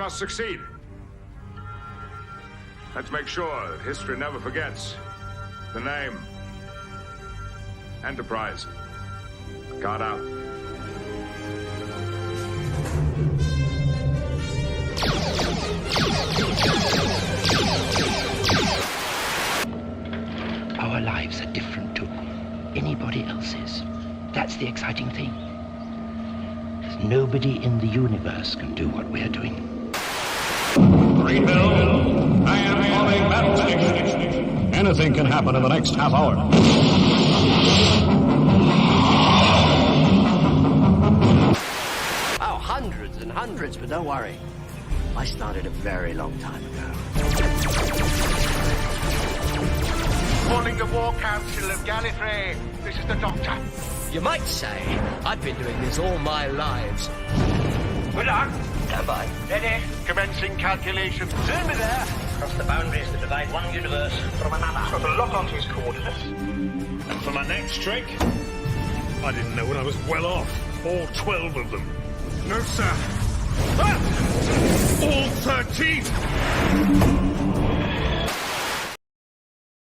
must succeed. Let's make sure that history never forgets the name. Enterprise. Guard out. Our lives are different to anybody else's. That's the exciting thing. Nobody in the universe can do what we're doing. Greenville, I am calling battle station. Anything can happen in the next half hour. Oh, hundreds and hundreds, but don't worry. I started a very long time ago. Calling the War Council of Gallifrey. This is the Doctor. You might say I've been doing this all my lives. Good luck. Stand by. Ready. Commencing calculations. Turn me there. Across the boundaries that divide one universe from another. Got a lock onto his coordinates. And for my next trick, I didn't know when I was well off. All 12 of them. No, sir. Ah! All 13!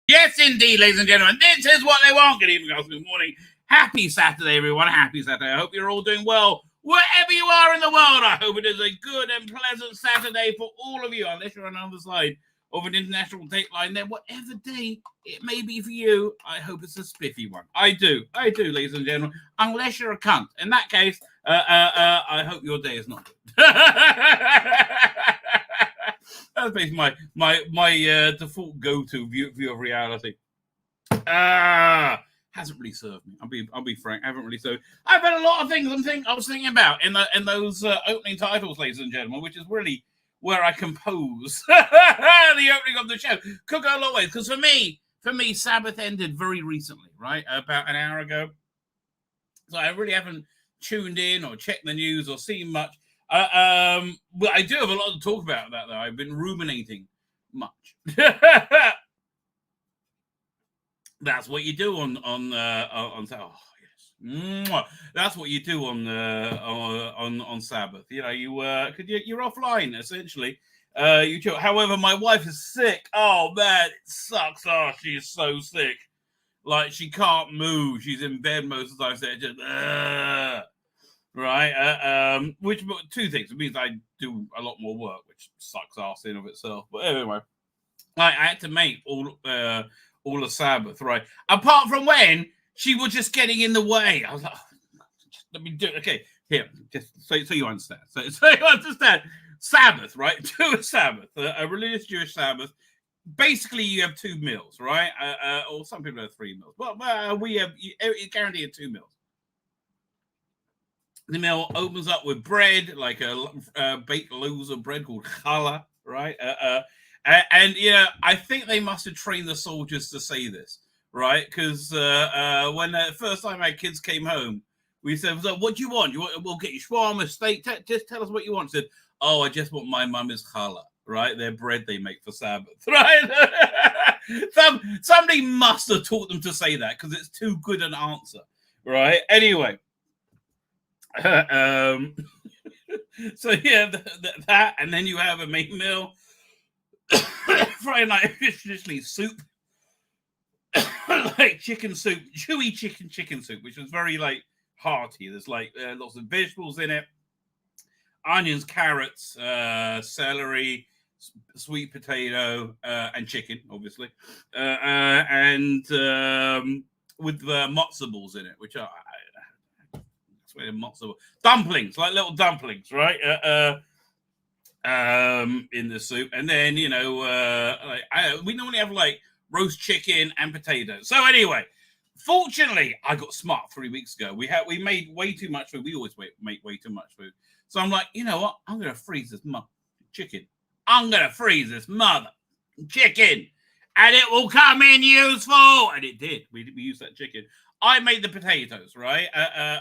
Yes, indeed, ladies and gentlemen. This is what they want. Good evening, guys. Good morning. Happy Saturday, everyone. Happy Saturday. I hope you're all doing well. Wherever you are in the world, I hope it is a good and pleasant Saturday for all of you, unless you're on the other side of an international date line. Then whatever day it may be for you, I hope it's a spiffy one. I do, ladies and gentlemen, unless you're a cunt. In that case, I hope your day is not good. That's basically my default go-to view of reality. Hasn't really served me. I'll be frank. I haven't really served. I've had a lot of things I was thinking about in those opening titles, ladies and gentlemen, which is really where I compose the opening of the show. Could go a long way because for me, Sabbath ended very recently, right? About an hour ago. So I really haven't tuned in or checked the news or seen much. But I do have a lot to talk about that, though. I've been ruminating much. That's what you do on oh yes, that's what you do on Sabbath. You know, you're offline essentially. However, my wife is sick. Oh man, it sucks. Oh, she's so sick. Like she can't move. She's in bed most of the time. So just right. Which two things. It means I do a lot more work, which sucks ass in of itself. But anyway, I had to make all of Sabbath, right? Apart from when she was just getting in the way. I was like, let me do it. Okay, here, just so you understand. So you understand. Sabbath, right? Do a Sabbath, a religious Jewish Sabbath. Basically, you have 2 meals, right? Or some people have 3 meals. But we have guaranteed 2 meals. The meal opens up with bread, like a baked loaves of bread called challah, right? And I think they must have trained the soldiers to say this, right? Because when the first time our kids came home, we said, so what do you want? We'll get you shawarma, steak. Just tell us what you want. Said, oh, I just want my mummy's challah, right? Their bread they make for Sabbath, right? Somebody must have taught them to say that because it's too good an answer, right? Anyway. So yeah, that, and then you have a main meal. Friday night, traditionally soup, like chicken soup, chewy chicken soup, which was very like hearty. There's like lots of vegetables in it, onions, carrots, celery, sweet potato, and chicken, obviously, and with matzo balls in it, which are matzo dumplings, like little dumplings, right? In the soup, and then we normally have like roast chicken and potatoes. So anyway, fortunately, I got smart 3 weeks ago. We made way too much food. We always make way too much food. So I'm like, you know what? I'm gonna freeze this chicken. I'm gonna freeze this chicken, and it will come in useful. And it did. We used that chicken. I made the potatoes, right?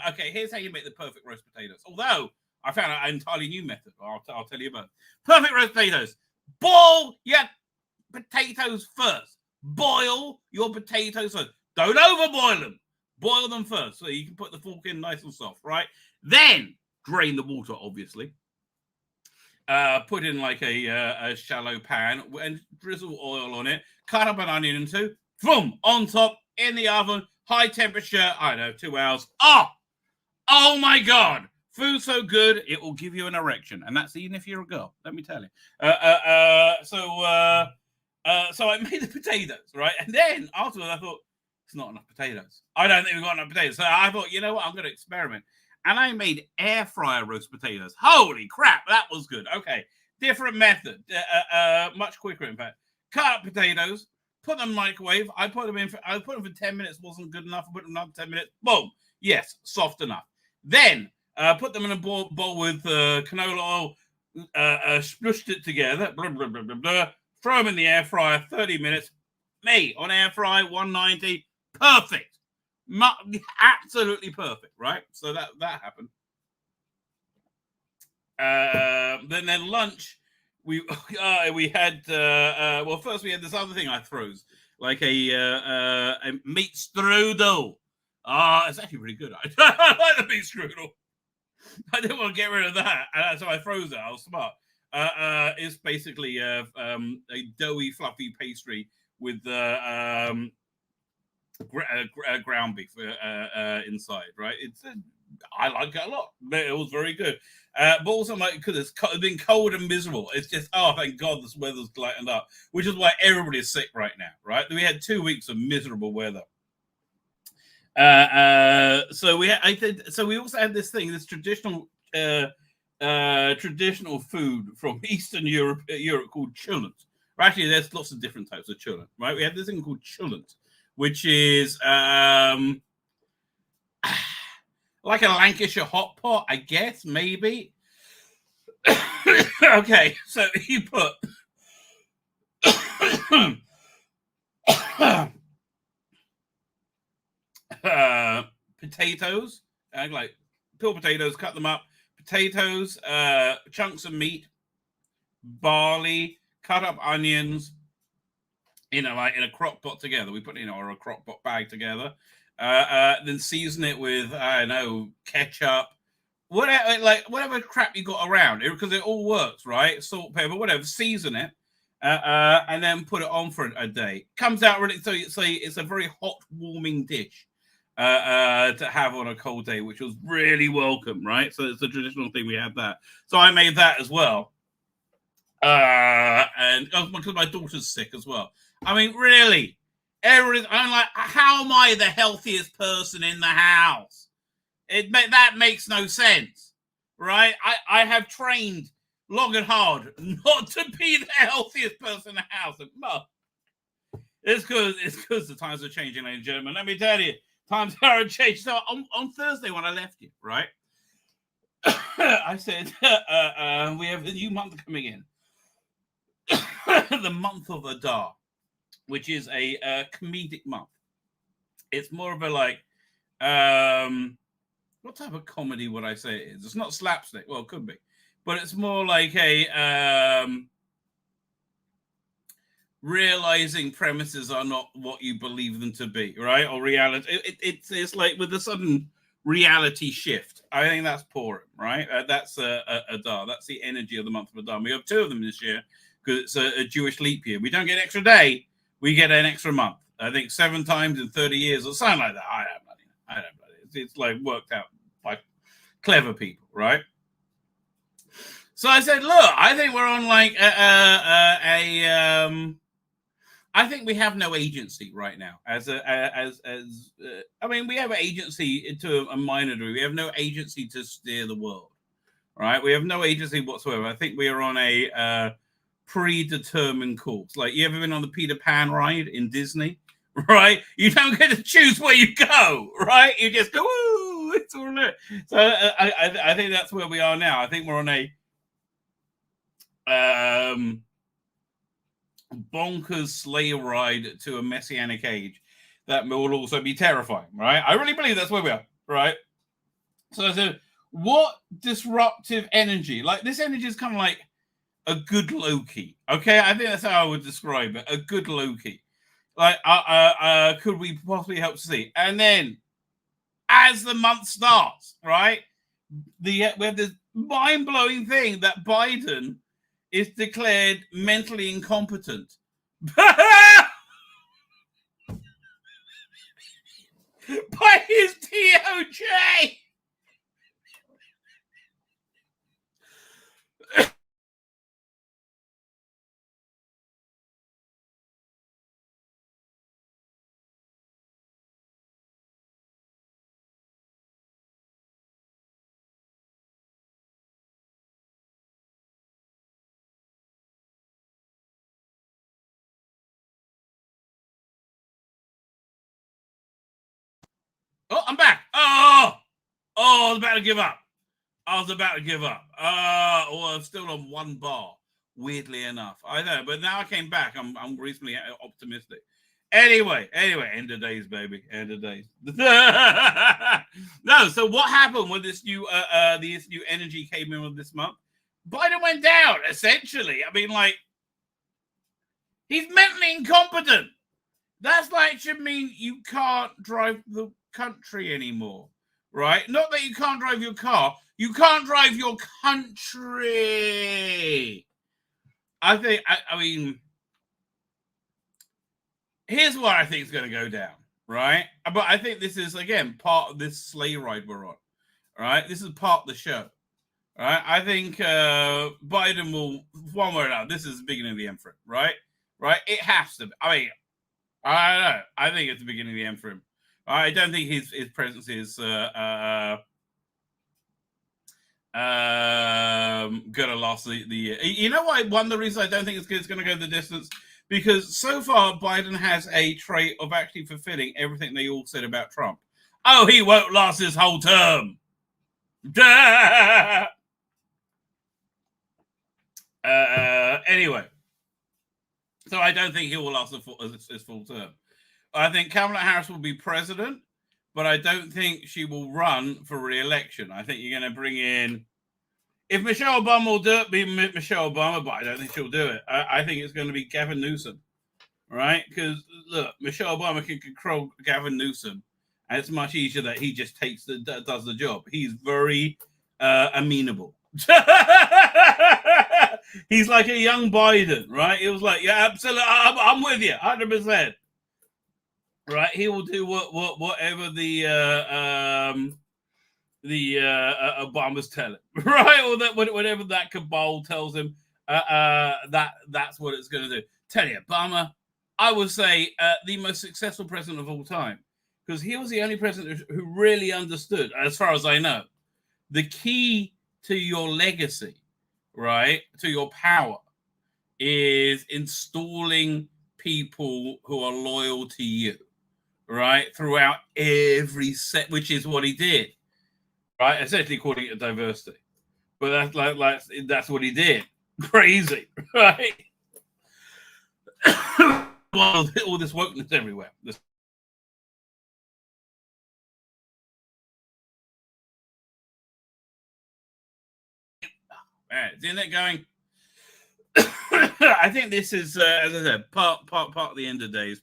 Okay, here's how you make the perfect roast potatoes. Although I found an entirely new method. I'll tell you about it. Perfect roast potatoes. Boil your potatoes first. Boil your potatoes first. Don't overboil them. Boil them first so you can put the fork in nice and soft, right? Then drain the water, obviously. Put in like a shallow pan and drizzle oil on it. Cut up an onion in two. Boom! On top, in the oven, high temperature. I don't know, 2 hours. Oh my God! Food so good it will give you an erection, and that's even if you're a girl. Let me tell you. So I made the potatoes, right? And then afterwards, I thought it's not enough potatoes. I don't think we've got enough potatoes. So I thought, you know what? I'm going to experiment. And I made air fryer roast potatoes. Holy crap, that was good. Okay, different method, much quicker in fact. Cut up potatoes, put them in the microwave. I put them for 10 minutes. Wasn't good enough. I put them another 10 minutes. Boom. Yes, soft enough. Then put them in a bowl with canola oil. Splushed it together. Blah, blah, blah, blah, blah. Throw them in the air fryer. 30 minutes. Me on air fry 190. Perfect. Absolutely perfect, right? So that happened. Then lunch, we had well, first we had this other thing I froze, like a meat strudel. It's actually pretty good. I like the meat strudel. I didn't want to get rid of that, so I froze it. I was smart. It's basically a doughy, fluffy pastry with ground beef inside, right? I like it a lot. It was very good, but also like because it's been cold and miserable. It's just thank God this weather's lightened up, which is why everybody is sick right now, right? We had 2 weeks of miserable weather. So we also had this thing, this traditional food from Eastern Europe called chulent. Actually, there's lots of different types of chulent, right? We have this thing called chulent, which is like a Lancashire hot pot, I guess, maybe. Okay, so you put potatoes, like peel potatoes, cut them up, potatoes, chunks of meat, barley, cut up onions, like in a crock pot together. We put or a crock pot bag together. Then season it with ketchup, whatever crap you got around, because it all works, right? Salt, pepper, whatever. Season it, and then put it on for a day. Comes out really. So it's a very hot, warming dish to have on a cold day, which was really welcome, right? So it's a traditional thing. We had that. So I made that as well. And because my daughter's sick as well. I mean, really, I'm like, how am I the healthiest person in the house? That makes no sense, right? I have trained long and hard not to be the healthiest person in the house. It's because the times are changing, ladies and gentlemen. Let me tell you, times are changing. So on Thursday when I left you, right, I said we have a new month coming in. The month of Adar, which is a comedic month. It's more of a what type of comedy would I say it is? It's not slapstick. Well, it could be, but it's more like a realizing premises are not what you believe them to be, right? Or reality. It's like with a sudden reality shift. I think that's Purim, right? That's Adar. That's the energy of the month of Adar. We have 2 of them this year because it's a Jewish leap year. We don't get an extra day. We get an extra month. I think 7 times in 30 years or something like that. I don't know. It's like worked out by clever people, right? So I said, look, I think we're on like I think we have no agency right now. I mean, we have agency to a minor degree. We have no agency to steer the world, right? We have no agency whatsoever. I think we are on a predetermined course. Like, you ever been on the Peter Pan ride in Disney? Right? You don't get to choose where you go, right? You just go, ooh, it's all right. So I think that's where we are now. I think we're on a bonkers sleigh ride to a messianic age that will also be terrifying, right? I really believe that's where we are, right? So I said, what disruptive energy? Like, this energy is kind of like a good Loki, okay? I think that's how I would describe it, a good Loki. Like, could we possibly help to see? And then, as the month starts, right, we have this mind-blowing thing that Biden is declared mentally incompetent by his DOJ. Oh, I'm back. I was about to give up. I'm still on one bar. Weirdly enough, I know, but now I came back. I'm reasonably optimistic. Anyway, end of days, baby, end of days. No, so what happened when this new energy came in with this month? Biden went down essentially. I mean, like, he's mentally incompetent. That's like should mean you can't drive the country anymore, right? Not that you can't drive your car, you can't drive your country. I think, I mean, here's what I think is going to go down, right? But I think this is, again, part of this sleigh ride we're on, right? This is part of the show, right? I think Biden will, one way or another, this is the beginning of the end for him, right? Right? It has to be. I mean, I don't know. I think it's the beginning of the end for him. I don't think his presence is gonna last the year. You know why? One of the reasons I don't think it's gonna go the distance, because so far Biden has a trait of actually fulfilling everything they all said about Trump. Oh, he won't last his whole term. Anyway, so I don't think he will last his full term. I think Kamala Harris will be president, but I don't think she will run for re-election. I think you're going to bring in, if Michelle Obama will do it, be Michelle Obama, but I don't think she'll do it. I think it's going to be Gavin Newsom, right? Because look, Michelle Obama can control Gavin Newsom, and it's much easier that he just does the job. He's very amenable. He's like a young Biden, right? He was like, yeah, absolutely, I'm with you, 100%. Right, he will do whatever the Obama's tell him, right? Or that whatever that cabal tells him, that's what it's going to do. Tell you, Obama, I would say the most successful president of all time, because he was the only president who really understood, as far as I know, the key to your legacy, right, to your power, is installing people who are loyal to you, right, throughout every set, which is what he did, right, essentially calling it diversity. But that's what he did. Crazy, right? All this wokeness everywhere. Isn't it going? I think this is, as I said, part of the end of days.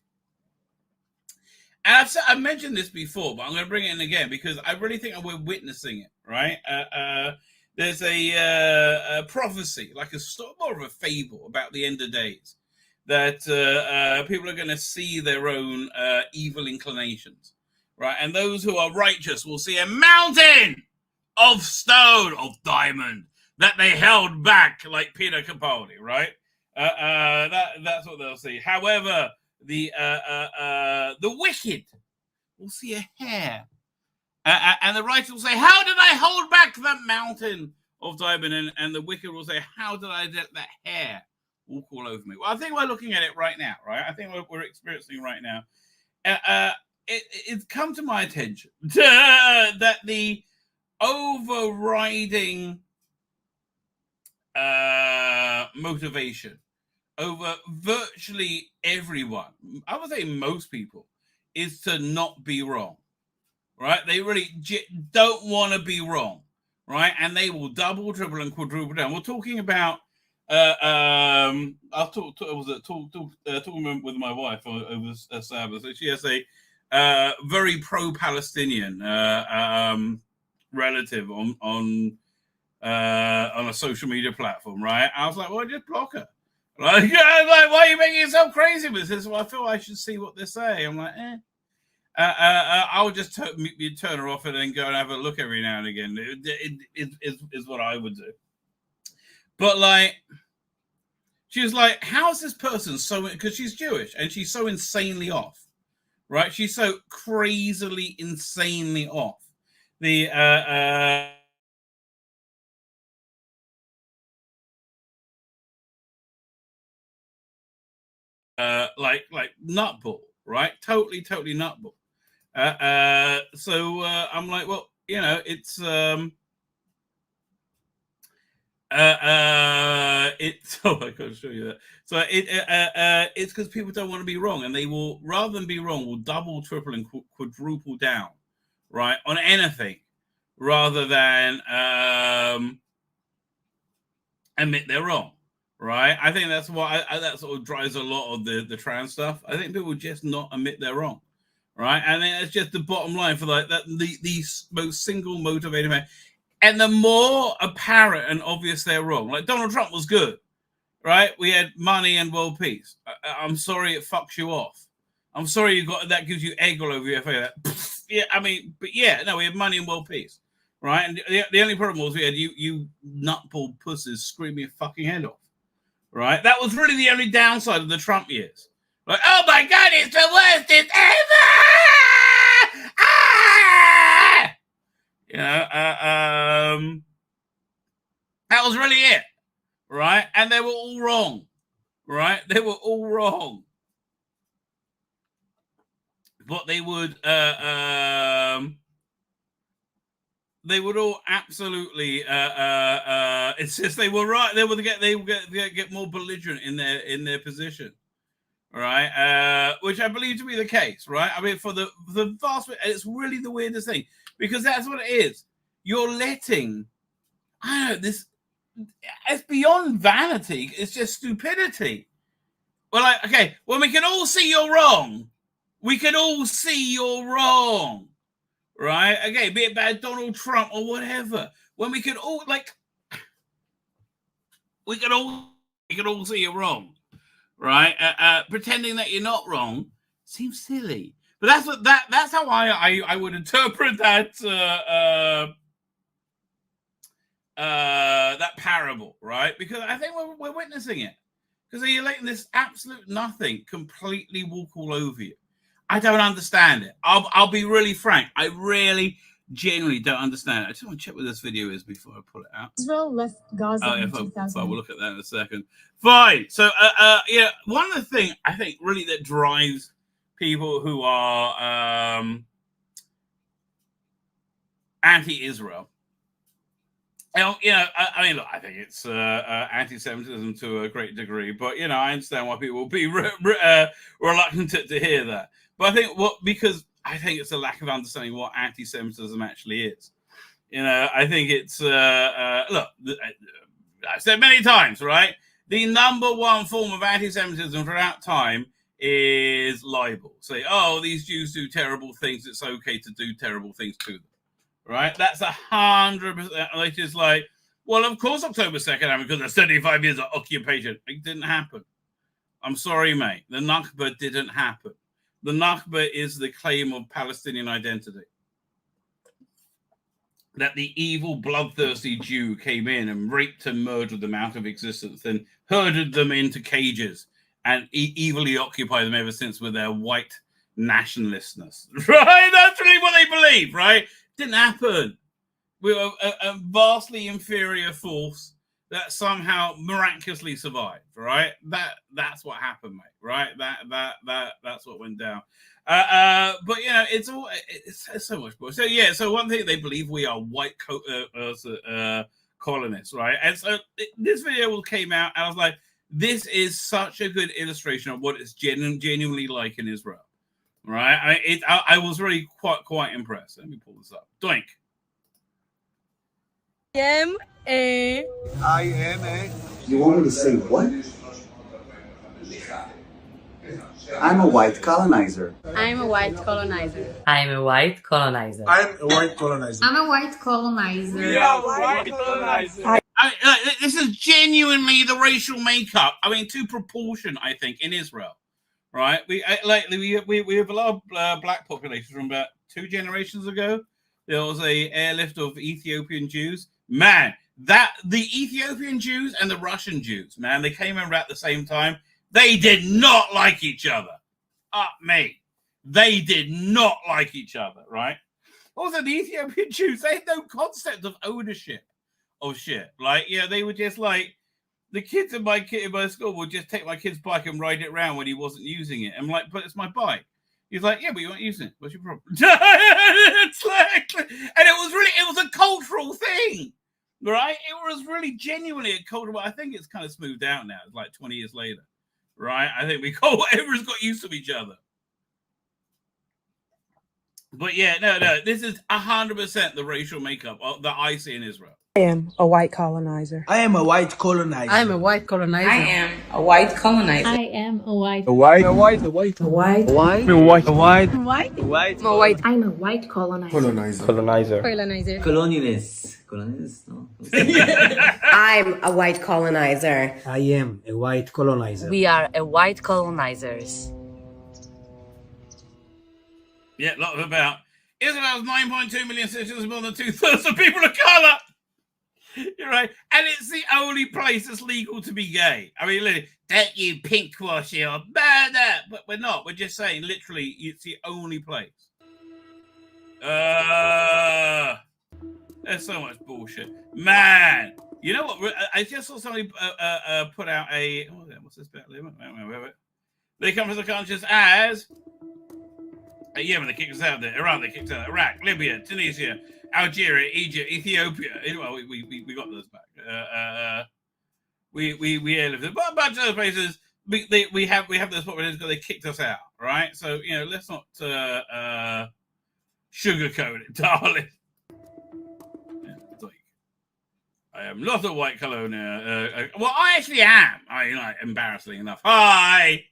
And I've mentioned this before, but I'm going to bring it in again because I really think we're witnessing it, right? There's a prophecy, like more of a fable about the end of days, that people are going to see their own evil inclinations, right? And those who are righteous will see a mountain of stone, of diamond, that they held back like Peter Capaldi, right? That's what they'll see. However, the wicked will see a hair, and the righteous will say, "How did I hold back that mountain of diamond?" And the wicked will say, "How did I let that hair walk all over me?" Well, I think we're looking at it right now, right? I think we're experiencing right now. It's come to my attention that the overriding motivation over virtually everyone, I would say most people, is to not be wrong, right? They really don't want to be wrong, right? And they will double, triple, and quadruple down. We're talking about, I was talking with my wife over Sabbath. So she has a very pro-Palestinian relative on a social media platform, right? I was like, well, just block her. Like, why are you making yourself crazy with this? Well, I feel I should see what they say. I'm like, I'll just turn her off and then go and have a look every now and again. It is what I would do. But like, she was like, how is this person so, because she's Jewish and she's so insanely off, right? She's so crazily, insanely off. The like nutball, right? Totally nutball. So I'm like, well, you know, it's it's oh, I can't show you that. So it's because people don't want to be wrong, and they will, rather than be wrong, will double, triple, and quadruple down, right, on anything, rather than admit they're wrong. Right, I think that's what that sort of drives a lot of the trans stuff. I think people just not admit they're wrong, right? And then it's just the bottom line for like that. The most single motivated man, and the more apparent and obvious they're wrong. Like Donald Trump was good, right? We had money and world peace. I'm sorry it fucks you off. I'm sorry you got that gives you egg all over your face. Yeah, I mean, but yeah, no, we had money and world peace, right? And the only problem was we had you nutball pussies screaming your fucking head off. Right, that was really the only downside of the Trump years. Like, oh my God, it's the worst it's ever. Ah! You know, that was really it, right? And they were all wrong, right? They were all wrong. But they would all absolutely it's just they were right. They would get more belligerent in their position, right? Which I believe to be the case, right? I mean, for the vast, it's really the weirdest thing, because that's what it is. You're letting, I don't know, this, it's beyond vanity. It's just stupidity. Well, like, okay, when we can all see you're wrong, we can all see you're wrong. Right? Okay, be it about Donald Trump or whatever. When we could all we could all see you're wrong, right? Pretending that you're not wrong seems silly, but that's how I would interpret that that parable, right? Because I think we're witnessing it, because you're letting this absolute nothing completely walk all over you. I don't understand it. I'll be really frank. I really, genuinely don't understand it. I just want to check what this video is before I pull it out. Israel left Gaza in 2000. We'll look at that in a second. Fine. So, yeah, one of the things I think really that drives people who are anti-Israel. You know, I mean, look, I think it's anti-Semitism to a great degree, but, you know, I understand why people will be reluctant to hear that. But I think because I think it's a lack of understanding what anti-Semitism actually is. You know, I think it's, look, I've said many times, right? The number one form of anti-Semitism throughout time is libel. Say, oh, these Jews do terrible things. It's okay to do terrible things to them. Right? That's 100%. It is like, well, of course October 2nd happened because of 75 years of occupation. It didn't happen. I'm sorry, mate. The Nakba didn't happen. The Nakba is the claim of Palestinian identity. That the evil, bloodthirsty Jew came in and raped and murdered them out of existence and herded them into cages and evilly occupied them ever since with their white nationalistness. Right? That's really what they believe, right? Didn't happen. We were a vastly inferior force that somehow miraculously survived, right? That's what happened, mate, right? That's what went down. But you know, it's so much more. So yeah, so one thing, they believe we are white colonists, right? And so this video came out, and I was like, this is such a good illustration of what it's genuinely like in Israel, right? I was really quite impressed. Let me pull this up. Doink. I am a. You want me to say what? I'm a white colonizer. I'm a white colonizer. I'm a white colonizer. I'm a white colonizer. I'm a white colonizer. We are white colonizer. This is genuinely the racial makeup. I mean, to proportion, I think, in Israel, right? We have a lot of black population from about 2 generations ago. There was a airlift of Ethiopian Jews. Man, the Ethiopian Jews and the Russian Jews, man, they came over at the same time. They did not like each other. Me. They did not like each other, right? Also, the Ethiopian Jews, they had no concept of ownership of shit. Like, yeah, they were just like, the kids in my school would just take my kid's bike and ride it around when he wasn't using it. I'm like, but it's my bike. He's like, yeah, but you weren't using it. What's your problem? It's like, and it was a cultural thing, right? It was really genuinely a cultural. I think it's kind of smoothed out now. It's like 20 years later, right? I think everyone's got used to each other. But yeah, no, this is 100% the racial makeup that I see in Israel. I am a white colonizer. I am a white colonizer. I'm a white colonizer. I am a white colonizer. I am a white. A white. I'm a white colonizer. Colonialist. No. I'm a white colonizer. I am a white colonizer. We are a white colonizers. Yeah, a lot of about Israel's 9.2 million citizens, more than 2/3 of people of color. You're right, and it's the only place that's legal to be gay. I mean, literally, don't you pinkwash it or that, but we're not. We're just saying, literally, it's the only place. There's so much bullshit, man. You know what? I just saw somebody put out a. What's this bit? They come from the conscious as. Yemen, they kicked us out there. Iran, they kicked us out. Iraq, Libya, Tunisia, Algeria, Egypt, Ethiopia. Well, we got those back. We airlifted, but a bunch of other places. We have those populations because they kicked us out, right? So let's not sugarcoat it, darling. I am not a white colonizer. Well, I actually am. Embarrassingly enough. Hi,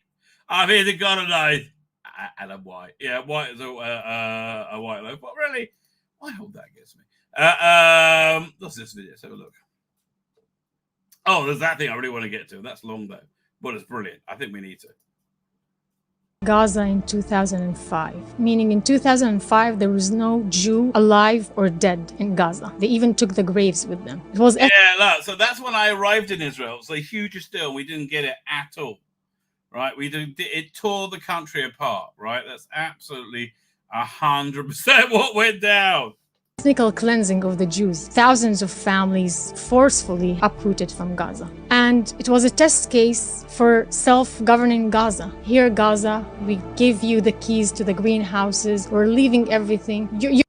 I'm here to colonize. And I'm white. Yeah, white is a white loaf. But really, I hope that gets me. What's this video? Let's have a look. Oh, there's that thing I really want to get to. That's long though, but it's brilliant. I think we need to. Gaza in 2005, meaning in 2005 there was no Jew alive or dead in Gaza. They even took the graves with them. It was so that's when I arrived in Israel. It's a huge still. We didn't get it at all. Right, it tore the country apart. Right, that's absolutely 100% what went down. Ethnical cleansing of the Jews. Thousands of families forcefully uprooted from Gaza, and it was a test case for self-governing Gaza. Here, Gaza, we give you the keys to the greenhouses. We're leaving everything. The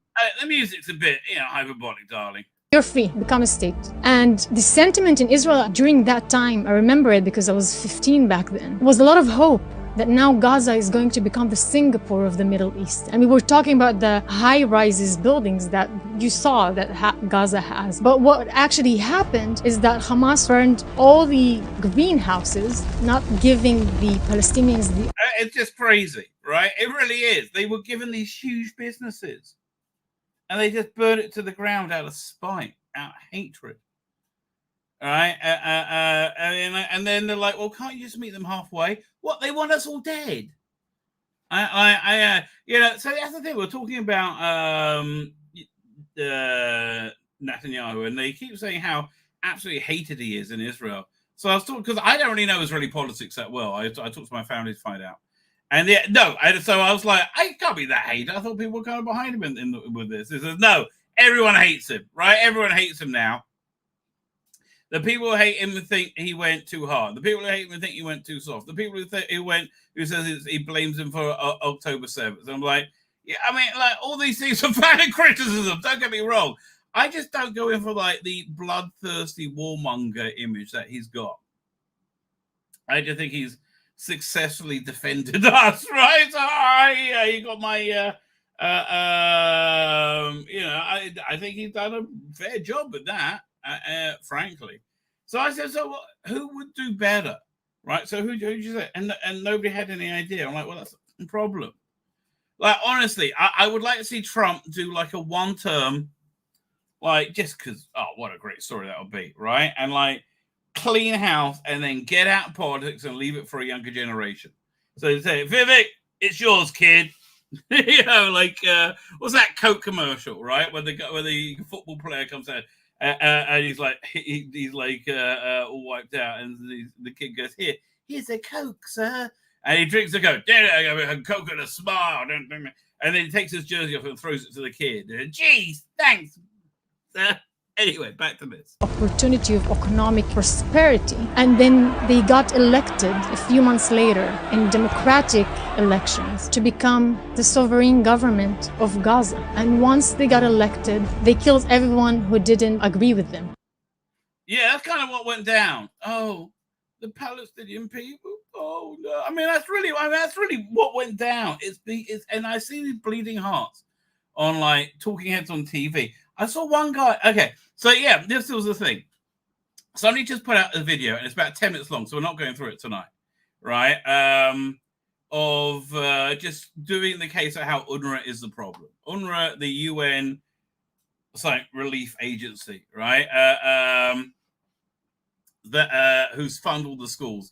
music's a bit, hyperbolic, darling. You're free, become a state. And the sentiment in Israel during that time, I remember it because I was 15 back then, was a lot of hope that now Gaza is going to become the Singapore of the Middle East. And we were talking about the high-rises buildings that you saw that Gaza has. But what actually happened is that Hamas burned all the greenhouses, not giving the Palestinians the... It's just crazy, right? It really is. They were given these huge businesses. And they just burn it to the ground out of spite, out of hatred. All right? And then they're like, well, can't you just meet them halfway? What? They want us all dead. So that's the thing. We're talking about Netanyahu, and they keep saying how absolutely hated he is in Israel. So I was talking, because I don't really know Israeli politics that well. I talked to my family to find out. And so I was like, I can't be that hated. I thought people were kind of behind him with this. He says, no, everyone hates him, right? Everyone hates him now. The people who hate him think he went too hard. The people who hate him think he went too soft. The people who says he blames him for October 7th. I'm like, all these things are valid criticism. Don't get me wrong. I just don't go in for the bloodthirsty warmonger image that he's got. I just think he's successfully defended us, right? So you got my I think he's done a fair job with that, frankly. So I said, so who would do better, right? So who'd you say? And nobody had any idea. I'm like, well, that's a problem. Like, honestly, I would like to see Trump do like a one-term, like, just because, oh, what a great story that would be, right? And like, clean house and then get out of politics and leave it for a younger generation. So you say, Vivek, it's yours, kid. You know, like, what's that Coke commercial, right? Where the football player comes out and he's like, all wiped out, and the kid goes, here's a Coke, sir. And he drinks a Coke. A Coke and a smile. And then he takes his jersey off and throws it to the kid. Geez, thanks, sir. Anyway, back to this. Opportunity of economic prosperity. And then they got elected a few months later in democratic elections to become the sovereign government of Gaza. And once they got elected, they killed everyone who didn't agree with them. Yeah, that's kind of what went down. Oh, the Palestinian people. Oh no! I mean, that's really what went down. And I see these bleeding hearts on like talking heads on TV. I saw one guy. Okay, so yeah, this was the thing. Somebody just put out a video, and it's about 10 minutes long, so we're not going through it tonight, right? Of just doing the case of how UNRWA is the problem. UNRWA, the UN relief agency, right? Who's fund all the schools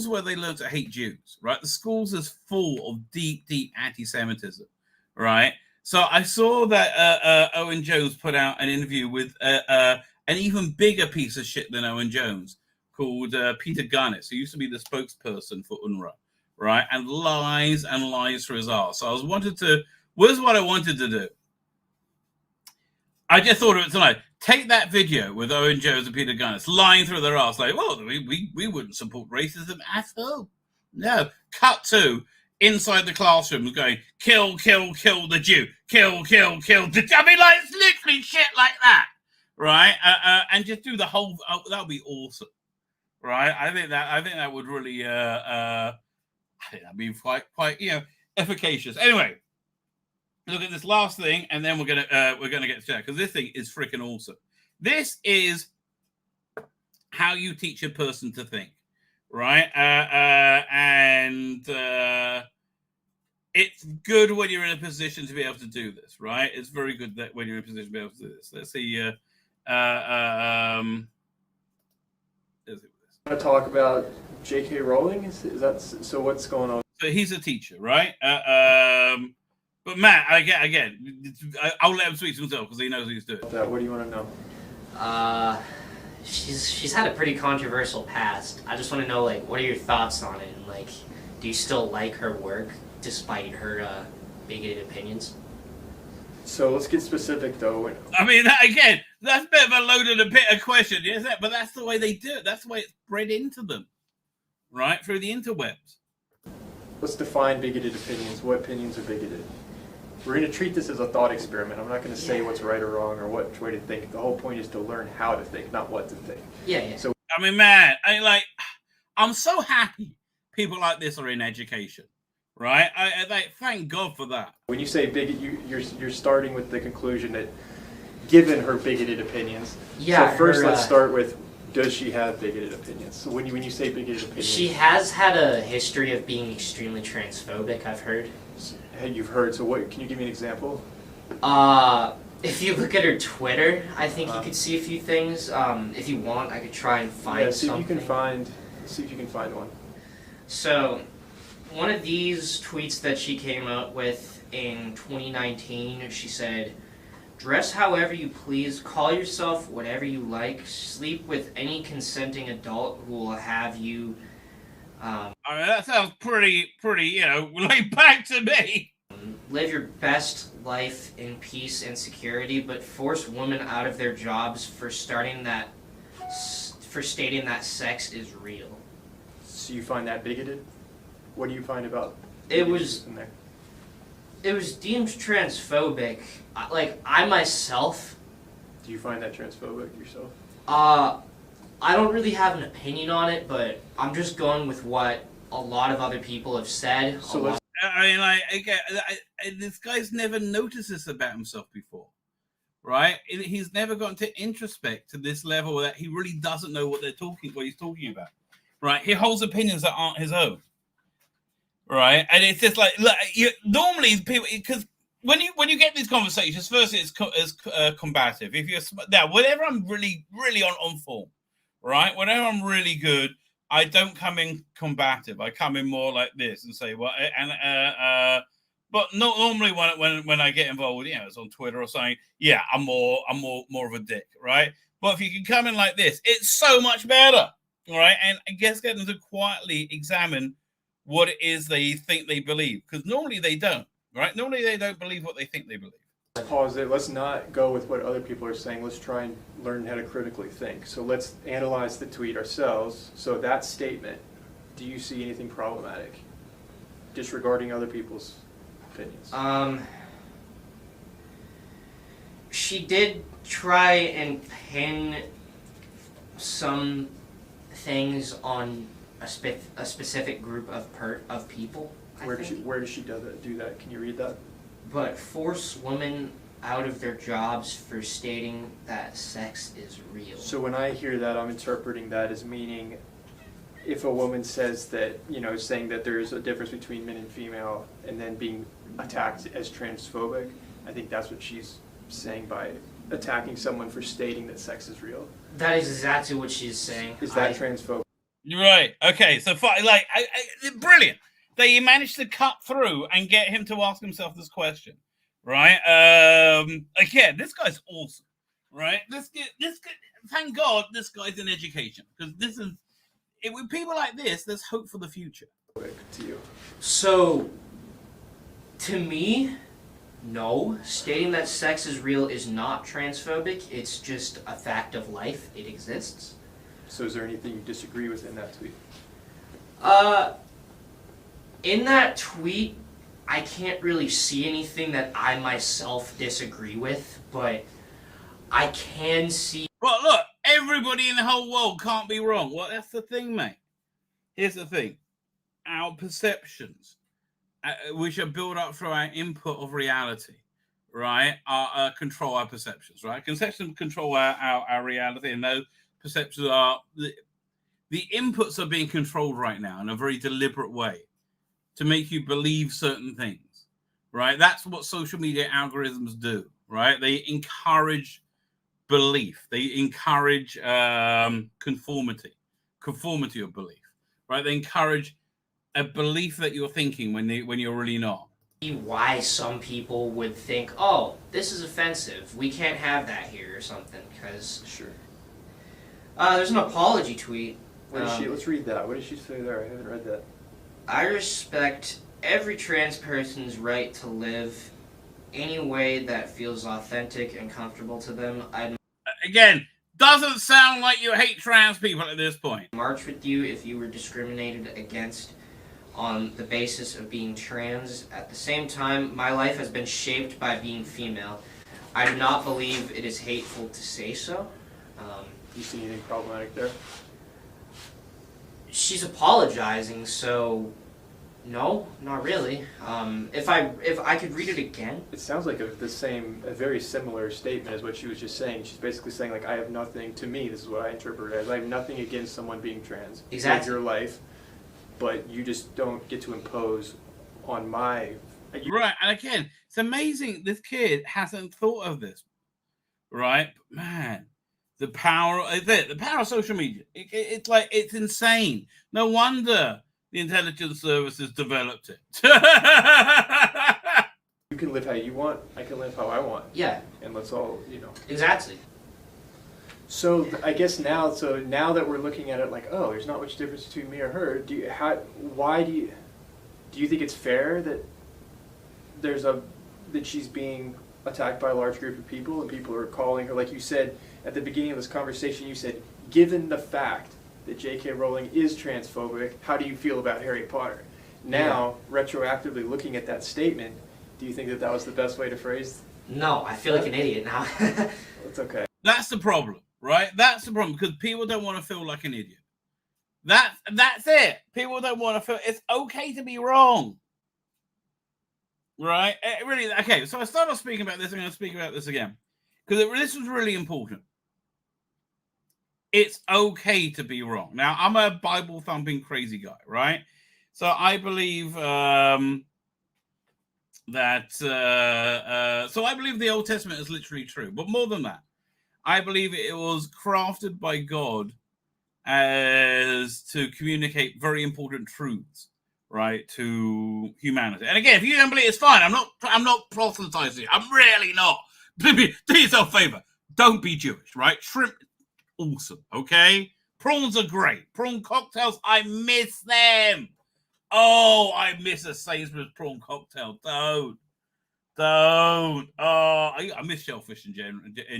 where they learn to hate Jews, right? The schools is full of deep anti-Semitism, right? So I saw that Owen Jones put out an interview with an even bigger piece of shit than Owen Jones called Peter Gunnis, who used to be the spokesperson for UNRWA, right? And lies for his ass. So where's what I wanted to do. I just thought of it tonight. Take that video with Owen Jones and Peter Gunnis lying through their ass, like, well, we wouldn't support racism at all. No. Cut to inside the classroom going, kill the Jew, kill the Jew. I mean, like, it's literally shit like that, right? And just do the whole. That would be awesome, right? I think that would really. I think that'd be quite efficacious. Anyway, look at this last thing, and then we're gonna get to that because this thing is freaking awesome. This is how you teach a person to think, right? And it's good when you're in a position to be able to do this, right? It's very good that when you're in a position to be able to do this. Let's see. I want to talk about J.K. Rowling. Is that so? What's going on? So he's a teacher, right? But Matt, again, I'll let him speak to himself because he knows what he's doing. What do you want to know? She's had a pretty controversial past. I just want to know, like, what are your thoughts on it? And, like, do you still like her work despite her bigoted opinions? So let's get specific, though. I mean, that's a bit of a loaded question, isn't it? But that's the way they do it. That's the way it's bred into them, right? Through the interwebs. Let's define bigoted opinions. What opinions are bigoted? We're going to treat this as a thought experiment. I'm not going to say what's right or wrong or what way to think. The whole point is to learn how to think, not what to think. Yeah. So I mean, man, I'm so happy people like this are in education, right? I thank God for that. When you say bigot, you're starting with the conclusion that, given her bigoted opinions. Yeah. So first, let's start with, does she have bigoted opinions? So when you say bigoted opinions, she has had a history of being extremely transphobic, I've heard. You've heard. So what? Can you give me an example? If you look at her Twitter, I think you could see a few things. If you want, I could try and find something. See if you can find one. So, one of these tweets that she came up with in 2019, she said, "Dress however you please, call yourself whatever you like, sleep with any consenting adult who will have you." I mean, that sounds pretty, laid back to me. Live your best life in peace and security, but force women out of their jobs for stating that sex is real. So you find that bigoted? What do you find about it? Was deemed transphobic. Like, I myself. Do you find that transphobic yourself? I don't really have an opinion on it, but I'm just going with what a lot of other people have said. So this guy's never noticed this about himself before, right? He's never gotten to introspect to this level that he really doesn't know what he's talking about, right? He holds opinions that aren't his own, right? And it's just like, look, normally people, because when you get these conversations, first it's combative. If you're now, whenever I'm really on form, right? Whenever I'm really good, I don't come in combative. I come in more like this and say, well, and but not normally when I get involved, it's on Twitter or something. Yeah, I'm more of a dick, right? But if you can come in like this, it's so much better, right? And I guess get them to quietly examine what it is they think they believe, because normally they don't, right? Normally they don't believe what they think they believe. Pause it. Let's not go with what other people are saying. Let's try and learn how to critically think. So let's analyze the tweet ourselves. So that statement, do you see anything problematic, disregarding other people's opinions? She did try and pin some things on a specific group of people. Where does she do that? Can you read that? But force women out of their jobs for stating that sex is real. So when I hear that, I'm interpreting that as meaning if a woman says that, saying that there's a difference between men and female and then being attacked as transphobic, I think that's what she's saying by attacking someone for stating that sex is real. That is exactly what she's saying. Is that transphobic? Right. Okay. So, like, brilliant. They managed to cut through and get him to ask himself this question, right? Again, this guy's awesome, right? This guy, thank God this guy's in education, because with people like this, there's hope for the future. To you. So, to me, no. Stating that sex is real is not transphobic. It's just a fact of life. It exists. So is there anything you disagree with in that tweet? In that tweet, I can't really see anything that I myself disagree with, but I can see... Well, look, everybody in the whole world can't be wrong. Well, that's the thing, mate. Here's the thing. Our perceptions, which are built up through our input of reality, right, control our perceptions, right? Conceptions control our reality, and those perceptions are... The inputs are being controlled right now in a very deliberate way to make you believe certain things, right? That's what social media algorithms do, right? They encourage belief. They encourage conformity of belief, right? They encourage a belief that you're thinking when you're really not. Why some people would think, oh, this is offensive. We can't have that here or something, because... Sure. There's an apology tweet. Let's read that. What did she say there? I haven't read that. I respect every trans person's right to live any way that feels authentic and comfortable to them. Again, doesn't sound like you hate trans people at this point. March with you if you were discriminated against on the basis of being trans. At the same time, my life has been shaped by being female. I do not believe it is hateful to say so. You see anything problematic there? She's apologizing, so no, not really. If I could read it again. It sounds like a very similar statement as what she was just saying. She's basically saying, like, I have nothing, to me, this is what I interpret it as, I have nothing against someone being trans. Exactly. It's your life, but you just don't get to impose on my... Right, and again, it's amazing this kid hasn't thought of this, right? But man, the power of social media. It's insane. No wonder the intelligence services developed it. You can live how you want. I can live how I want. Yeah. And let's all, Exactly. So I guess now that we're looking at it like, oh, there's not much difference between me or her. Do you think it's fair that that she's being attacked by a large group of people and people are calling her, like you said at the beginning of this conversation, you said, given the fact that J.K. Rowling is transphobic, how do you feel about Harry Potter? Now, retroactively looking at that statement, do you think that was the best way to phrase? No, I feel like an idiot now. It's okay. That's the problem, right? That's the problem, because people don't want to feel like an idiot. That's it. People don't want to feel... It's okay to be wrong. Right? Really, okay, so I started off speaking about this. I'm going to speak about this again, because this was really important. it's okay to be wrong. Now, I'm a Bible thumping crazy guy, right? So I believe so I believe the Old Testament is literally true. But more than that, I believe it was crafted by God as to communicate very important truths, right, to humanity. And again, if you don't believe, it's fine. I'm not proselytizing. I'm really not. Do yourself a favor. Don't be Jewish, right? Shrimp, awesome. Okay, prawns are great. Prawn cocktails, I miss them. Oh, I miss a Sainsbury's prawn cocktail. Don't. Oh, I miss shellfish in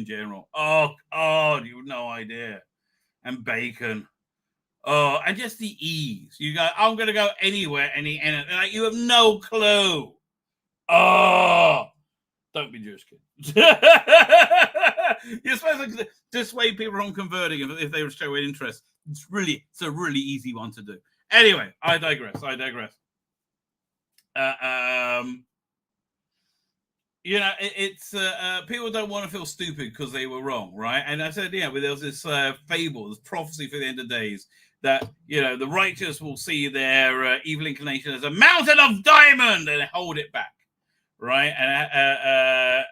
general. Oh, you have no idea. And bacon. Oh, and just the ease. You go, I'm going to go anywhere, and like, you have no clue. Oh, don't be Jewish, kid. You're supposed to dissuade people from converting if they show interest. It's a really easy one to do. Anyway, I digress. You know, it's people don't want to feel stupid because they were wrong, right? And I said, yeah, but there was this fable, this prophecy for the end of days that, you know, the righteous will see their evil inclination as a mountain of diamond and hold it back, right?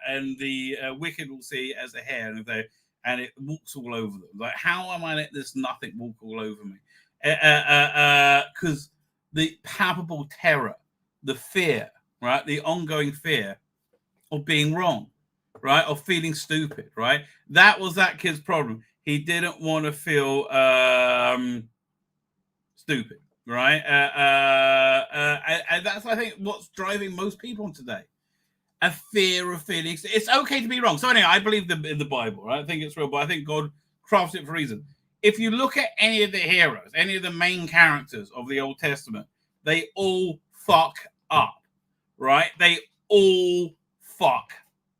And the wicked will see it as a hair, and it walks all over them. Like, how am I letting this nothing walk all over me? Because the palpable terror, the fear, right? The ongoing fear of being wrong, right? Of feeling stupid, right? That was that kid's problem. He didn't want to feel stupid, right? And that's, I think, what's driving most people today. A fear of feeling. It's okay to be wrong. So anyway, I believe in the Bible, right? I think it's real, but I think God crafts it for a reason. If you look at any of the heroes, any of the main characters of the Old Testament, they all fuck up, right? They all fuck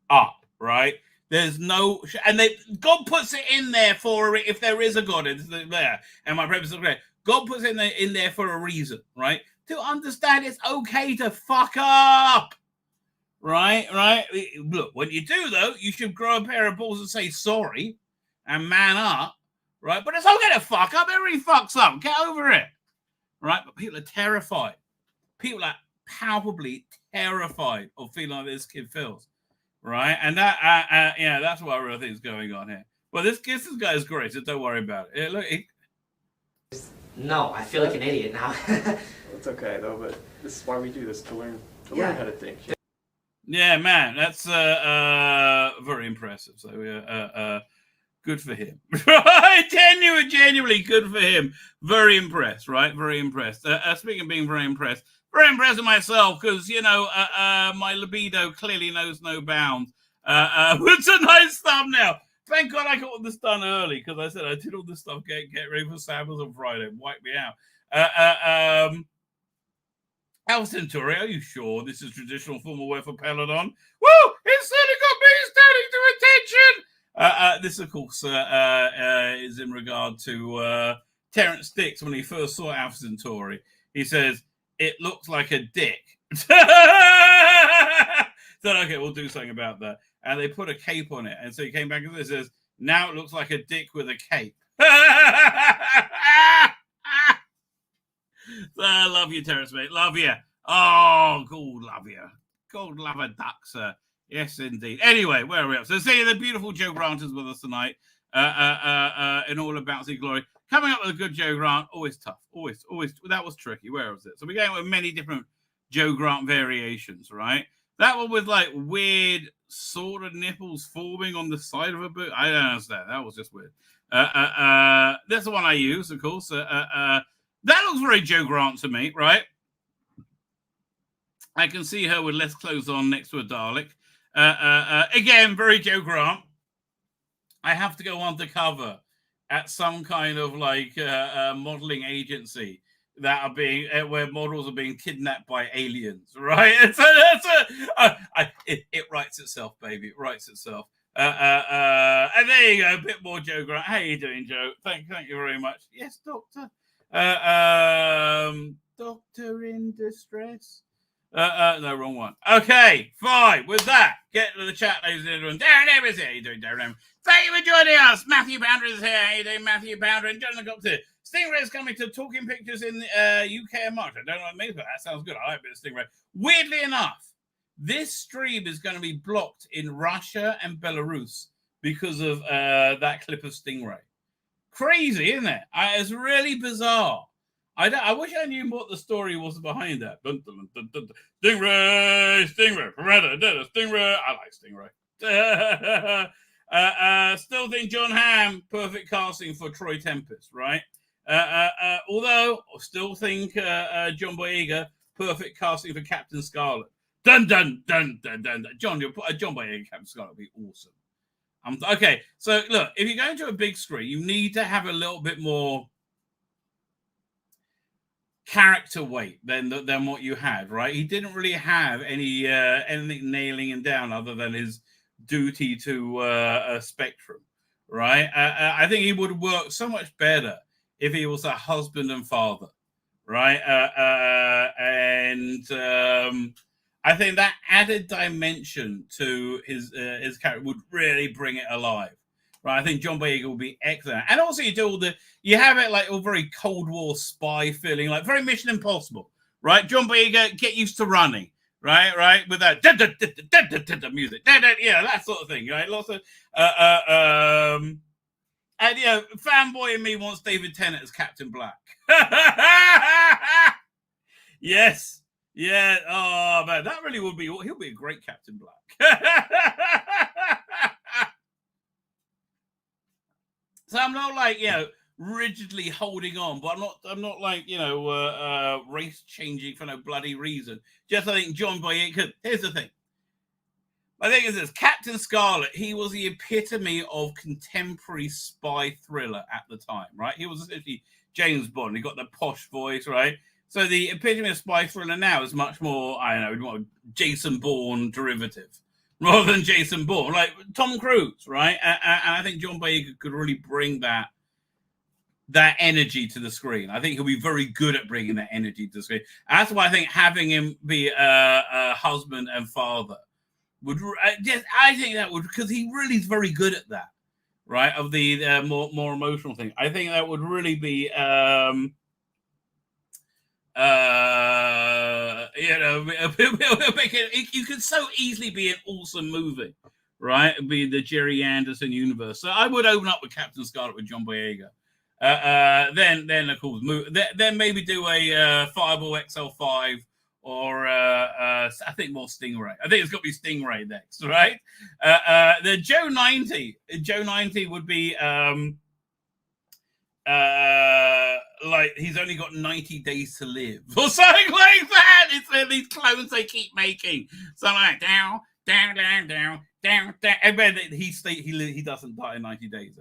up, right? There's no, and God puts it in there for, if there is a God, it's there. And my preface is great. God puts it in there for a reason, right? To understand it's okay to fuck up, right? Look, when you do though, you should grow a pair of balls and say sorry and man up, right? But it's okay to fuck up. Everybody fucks up. Get over it, right? But people are terrified. People are palpably terrified of feeling like this kid feels, right? And that, yeah, that's what I really think is going on here. Well, this guy is great, so don't worry about it. Look, No, I feel like an idiot now. It's okay though, but this is why we do this, to learn how to think. Yeah, man, that's very impressive. So good for him. Genuinely good for him. Very impressed, right? Very impressed. Speaking of being very impressed with myself, because, you know, my libido clearly knows no bounds. It's a nice thumbnail. Thank God I got all this done early, because I said I did all this stuff, get ready for Sabbath on Friday, wipe me out. Al Centauri, are you sure this is traditional formal wear for Peloton? Woo! It's certainly got me standing to attention! This, of course, is in regard to Terrence Dix when he first saw Alpha Centauri. He says, it looks like a dick. So, okay, we'll do something about that. And they put a cape on it. And so he came back and says, now it looks like a dick with a cape. I love you, Terrence, mate. Love you. Oh, God, love you. God, love a duck, sir. Yes, indeed. Anyway, where are we up? So, see, the beautiful Joe Grant is with us tonight in all of Bouncy Glory. Coming up with a good Joe Grant, always tough. Always. That was tricky. Where was it? So, we're going with many different Joe Grant variations, right? That one with, like, weird sort of nipples forming on the side of a boot. I don't understand. That was just weird. That's the one I use, of course. That looks very Joe Grant to me, right? I can see her with less clothes on next to a Dalek. Again, very Joe Grant. I have to go undercover at some kind of like modeling agency that are being where models are being kidnapped by aliens, right? It writes itself, baby. It writes itself. And there you go, a bit more Joe Grant. How you doing, Joe? Thank you very much. Yes, Doctor. Doctor in distress. No, wrong one. Okay, fine. With that, get to the chat, ladies and gentlemen. Darren Evans here. How you doing, Darren? Thank you for joining us. Matthew Pounder is here. How you doing, Matthew Pounder? And Jonathan Gopter. Stingray is coming to Talking Pictures in UK and March. I don't know what it means, but that sounds good. I like a bit of Stingray. Weirdly enough, this stream is going to be blocked in Russia and Belarus because of that clip of Stingray. Crazy, isn't it? It's really bizarre. I wish I knew what the story was behind that. Dun, dun, dun, dun, dun. Stingray, Beretta, Stingray. I like Stingray. Still think John Hamm, perfect casting for Troy Tempest, right? Although, still think John Boyega, perfect casting for Captain Scarlet. Dun, dun, dun, dun, dun, dun. John Boyega, Captain Scarlet would be awesome. Okay, so look, if you're going to a big screen, you need to have a little bit more character weight than what you had, right? He didn't really have anything nailing him down other than his duty to Spectrum, right? I think he would work so much better if he was a husband and father, right? I think that added dimension to his character would really bring it alive. Right, I think John Boyega will be excellent, and also you have it like all very Cold War spy feeling, like very Mission Impossible, right? John Boyega, get used to running, right, with that music, that sort of thing, right? Lots of and fanboy in me wants David Tennant as Captain Black. Yes, yeah. Oh man, that really would be. He'll be a great Captain Black. So I'm not like, rigidly holding on, but I'm not like, race changing for no bloody reason. Just I think John Boyega, here's the thing. My thing is this, Captain Scarlet, he was the epitome of contemporary spy thriller at the time, right? He was essentially James Bond. He got the posh voice, right? So the epitome of spy thriller now is much more, I don't know, Jason Bourne derivative. Rather than Jason Bourne, like Tom Cruise, right? And I think John Boyega could really bring that energy to the screen. I think he'll be very good at bringing that energy to the screen. And that's why I think having him be a husband and father would. I think that would, because he really is very good at that, right? Of the more emotional thing. I think that would really be. You could so easily be an awesome movie, right? It'd be the Jerry Anderson universe. So I would open up with Captain Scarlet with John Boyega. Then of course, then maybe do a Fireball XL5 or I think more Stingray. I think it's got to be Stingray next, right? The Joe 90. Joe 90 would be like he's only got 90 days to live or something like that. It's these clones they keep making. Something like down. And then he doesn't die in 90 days,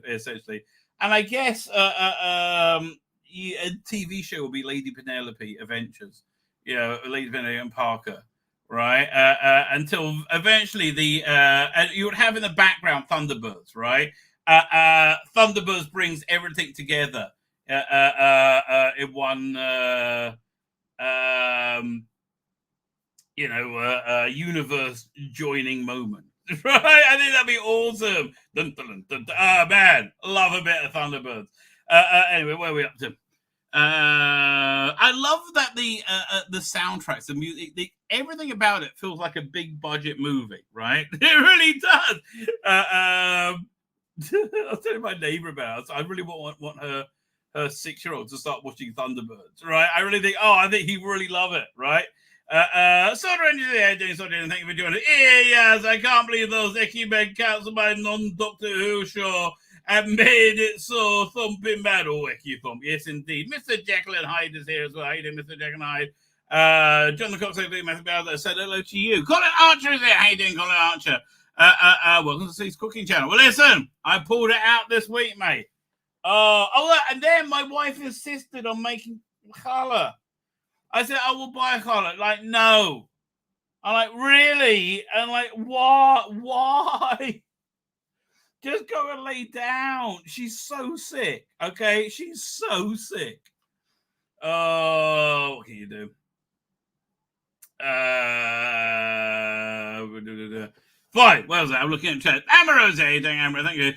essentially. And I guess a TV show will be Lady Penelope Adventures. Lady Penelope and Parker, right? Until eventually and you would have in the background Thunderbirds, right? Thunderbirds brings everything together in one universe joining moment. Right? I think that'd be awesome. Dun, dun, dun, dun. Oh man, love a bit of Thunderbirds. Anyway, where are we up to? I love that the soundtracks, the music, everything about it feels like a big budget movie, right? It really does. I'll tell you my neighbor about it. I really want her 6-year-old to start watching Thunderbirds, right? I think he really love it, right? Soda Engineer, thank you for joining us. Yes, I can't believe those Equibed cancelled by non-Doctor Who show and made it so thumping bad. Oh, Equi-Thump, yes indeed. Mr. Jekyll and Hyde is here as well. How you doing, Mr. Jekyll and Hyde? John the Cox, Matthew Bowser said hello to you. Colin Archer is here. How you doing, Colin Archer? Welcome to Steve's Cooking Channel. Well, listen, I pulled it out this week, mate. And then my wife insisted on making challah. I said, I will buy a challah. Like, no. I'm like, really? And like, what? Why? Just go and lay down. She's so sick. Okay? She's so sick. Oh, what can you do? Fine. What was that? I'm looking at chat. Amber Rose, thank you.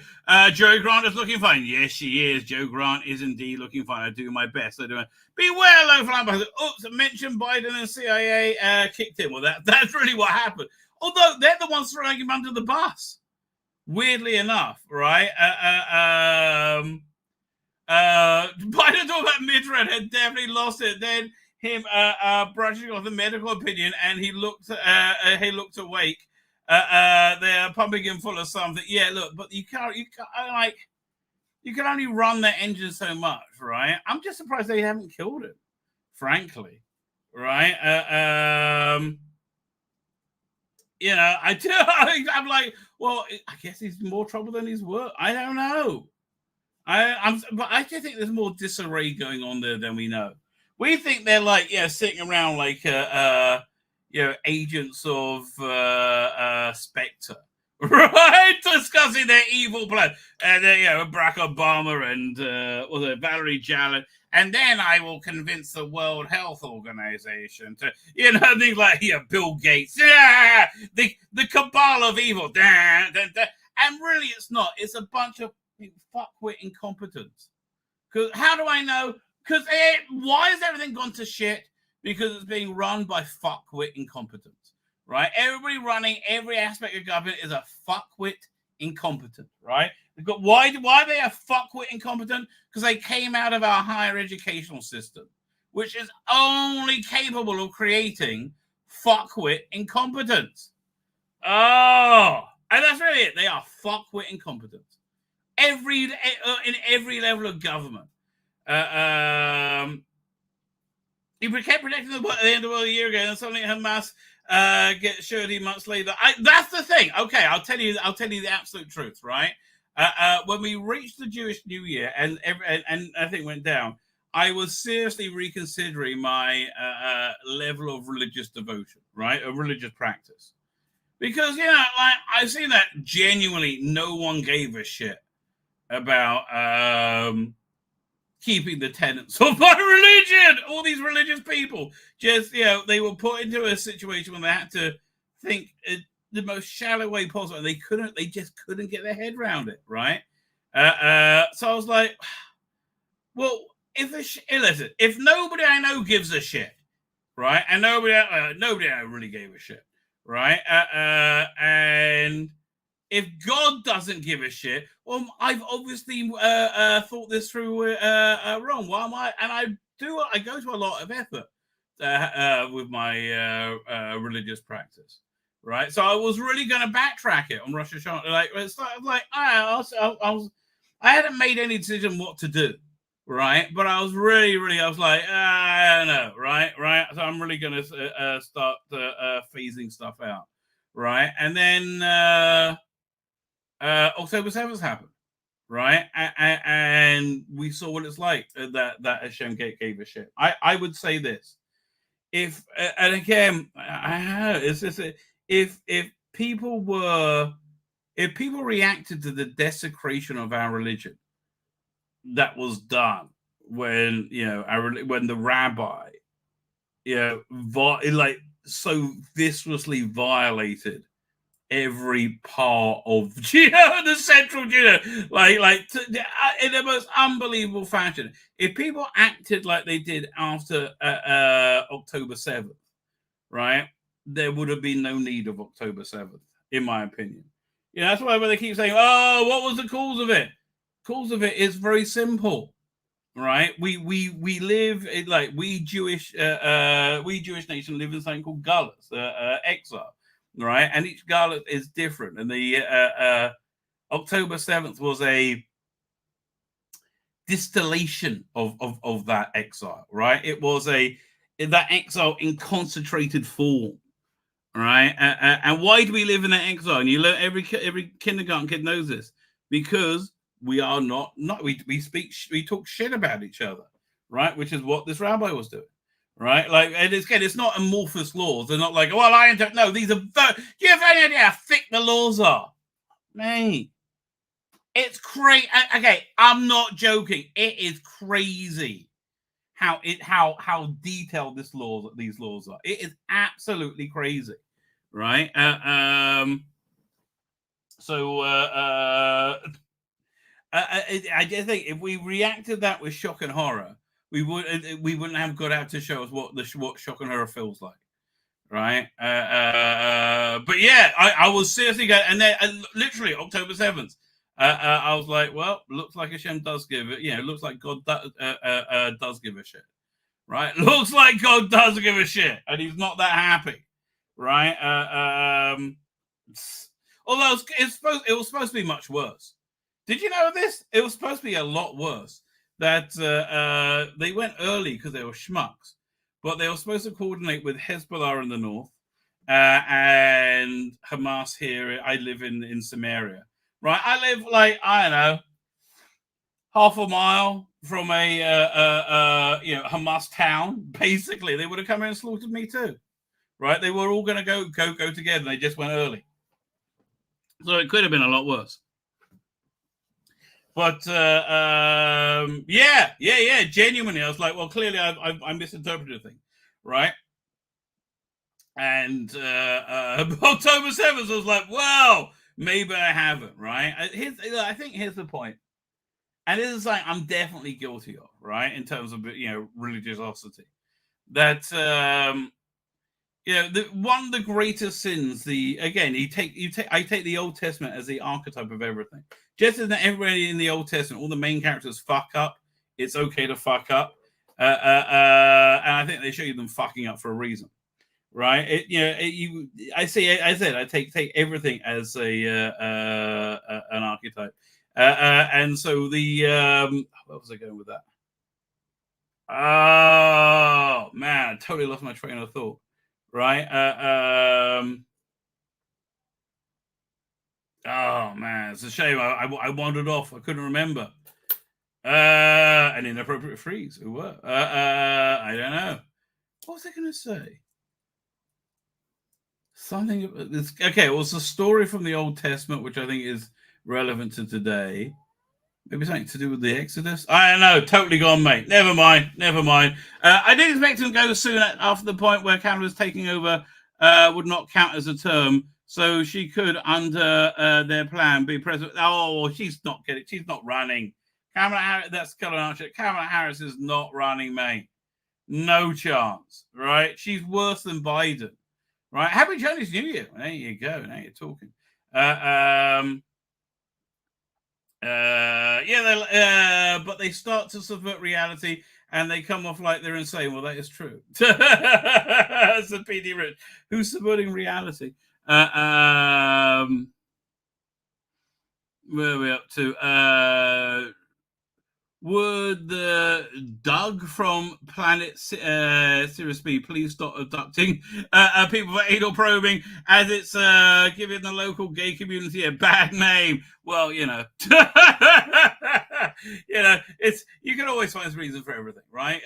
Joe Grant is looking fine. Yes, she is. Joe Grant is indeed looking fine. I do my best. Beware, low flying. Oops, mentioned Biden and CIA kicked him. Well, that's really what happened. Although they're the ones throwing him under the bus. Weirdly enough, right? Biden talking about Midred had definitely lost it. Then him brushing off the medical opinion, and he looked awake. They're pumping him full of something. Yeah, look, but you can only run that engine so much, right? I'm just surprised they haven't killed him, frankly, right? I'm like, well, I guess he's more trouble than he's worth. I don't know. But I just think there's more disarray going on there than we know. We think they're like, sitting around like, agents of Spectre, right? Discussing their evil plan. And Barack Obama and Valerie Jarrett. And then I will convince the World Health Organization to, things like, Bill Gates, the cabal of evil. And really, it's not. It's a bunch of fuckwit incompetence. Because how do I know? Because why has everything gone to shit? Because it's being run by fuckwit incompetence, right? Everybody running every aspect of government is a fuckwit incompetent, right? Why are they a fuckwit incompetent? Because they came out of our higher educational system, which is only capable of creating fuckwit incompetence. Oh, and that's really it. They are fuckwit incompetence. In every level of government. He kept predicting the end of the world a year ago, and suddenly Hamas get 30 months later. That's the thing. Okay, I'll tell you the absolute truth, right? When we reached the Jewish New Year and everything went down, I was seriously reconsidering my level of religious devotion, right? Of religious practice. Because, I've seen that genuinely no one gave a shit about keeping the tenets of my religion. All these religious people just, they were put into a situation where they had to think the most shallow way possible. They just couldn't get their head around it, right? So I was like, well, if nobody I know gives a shit, right? And nobody I really gave a shit, right? And if God doesn't give a shit, well, I've obviously thought this through wrong. Why am I? And I go to a lot of effort with my religious practice, right? So I was really going to backtrack it on Rosh Hashanah. I hadn't made any decision what to do, right? But I was really, I was like, I don't know, right? So I'm really going to start phasing stuff out, right? And then October 7th happened, right? And we saw what it's like that Hashem gave a shit. I would say this. If and again, it's just if people reacted to the desecration of our religion that was done when when the rabbi so viciously violated every part of the central in the most unbelievable fashion. If people acted like they did after October 7th, right, there would have been no need of October 7th, in my opinion. That's why when they keep saying, "Oh, what was the cause of it?" Cause of it is very simple, right? We live we Jewish nation live in something called galus, exile. Right, and each gala is different, and the October 7th was a distillation of that exile. Right, it was that exile in concentrated form. Right, and why do we live in that exile? And every kindergarten kid knows this, because we are not we talk shit about each other, right? Which is what this rabbi was doing. Right, and it's not amorphous laws. They're not like, well, I don't know. These are. Do you have any idea how thick the laws are, mate? It's crazy. Okay, I'm not joking. It is crazy how detailed these laws are. It is absolutely crazy, right? I just think if we reacted to that with shock and horror, we wouldn't have got out to show us what shock and horror feels like, right? But yeah, I was seriously going, and then literally October 7th, I was like, well, looks like Hashem does give it. Looks like God does give a shit, right? Looks like God does give a shit, and He's not that happy, right? Although it was supposed to be much worse. Did you know this? It was supposed to be a lot worse. That they went early because they were schmucks, but they were supposed to coordinate with Hezbollah in the north and Hamas here. I live in Samaria, right? I live I don't know, half a mile from a Hamas town. Basically, they would have come in and slaughtered me too, right? They were all going to go together. They just went early, so it could have been a lot worse. But genuinely, I was like, well, clearly I misinterpreted things, right? And October 7th, I was like, well, maybe I haven't, right? I think here's the point, and this is something I'm definitely guilty of, right? In terms of religiosity, that one of the greatest sins. I take the Old Testament as the archetype of everything. Just as everybody in the Old Testament, all the main characters fuck up, it's okay to fuck up. And I think they show you them fucking up for a reason, right? I take everything as an archetype. And so where was I going with that? Oh man, I totally lost my train of thought. Right? Oh man, it's a shame. I wandered off. I couldn't remember. An inappropriate freeze. Who were? I don't know. What was I going to say? Something. Okay, it was a story from the Old Testament, which I think is relevant to today. Maybe something to do with the Exodus. I don't know. Totally gone, mate. Never mind. I didn't expect him to go soon after the point where Canada's taking over would not count as a term. So she could, under their plan, be president. Oh, she's not getting. She's not running. Kamala Harris. That's Colin Archer. Kamala Harris is not running, mate. No chance. Right? She's worse than Biden. Right? Happy Chinese New Year. There you go. Now you're talking. But they start to subvert reality and they come off like they're insane. Well, that is true. That's a PD Rich. Who's subverting reality? Where are we up to? Would Doug from Planet Sirius B please stop abducting people for anal probing, as it's giving the local gay community a bad name? Well, it's you can always find a reason for everything, right?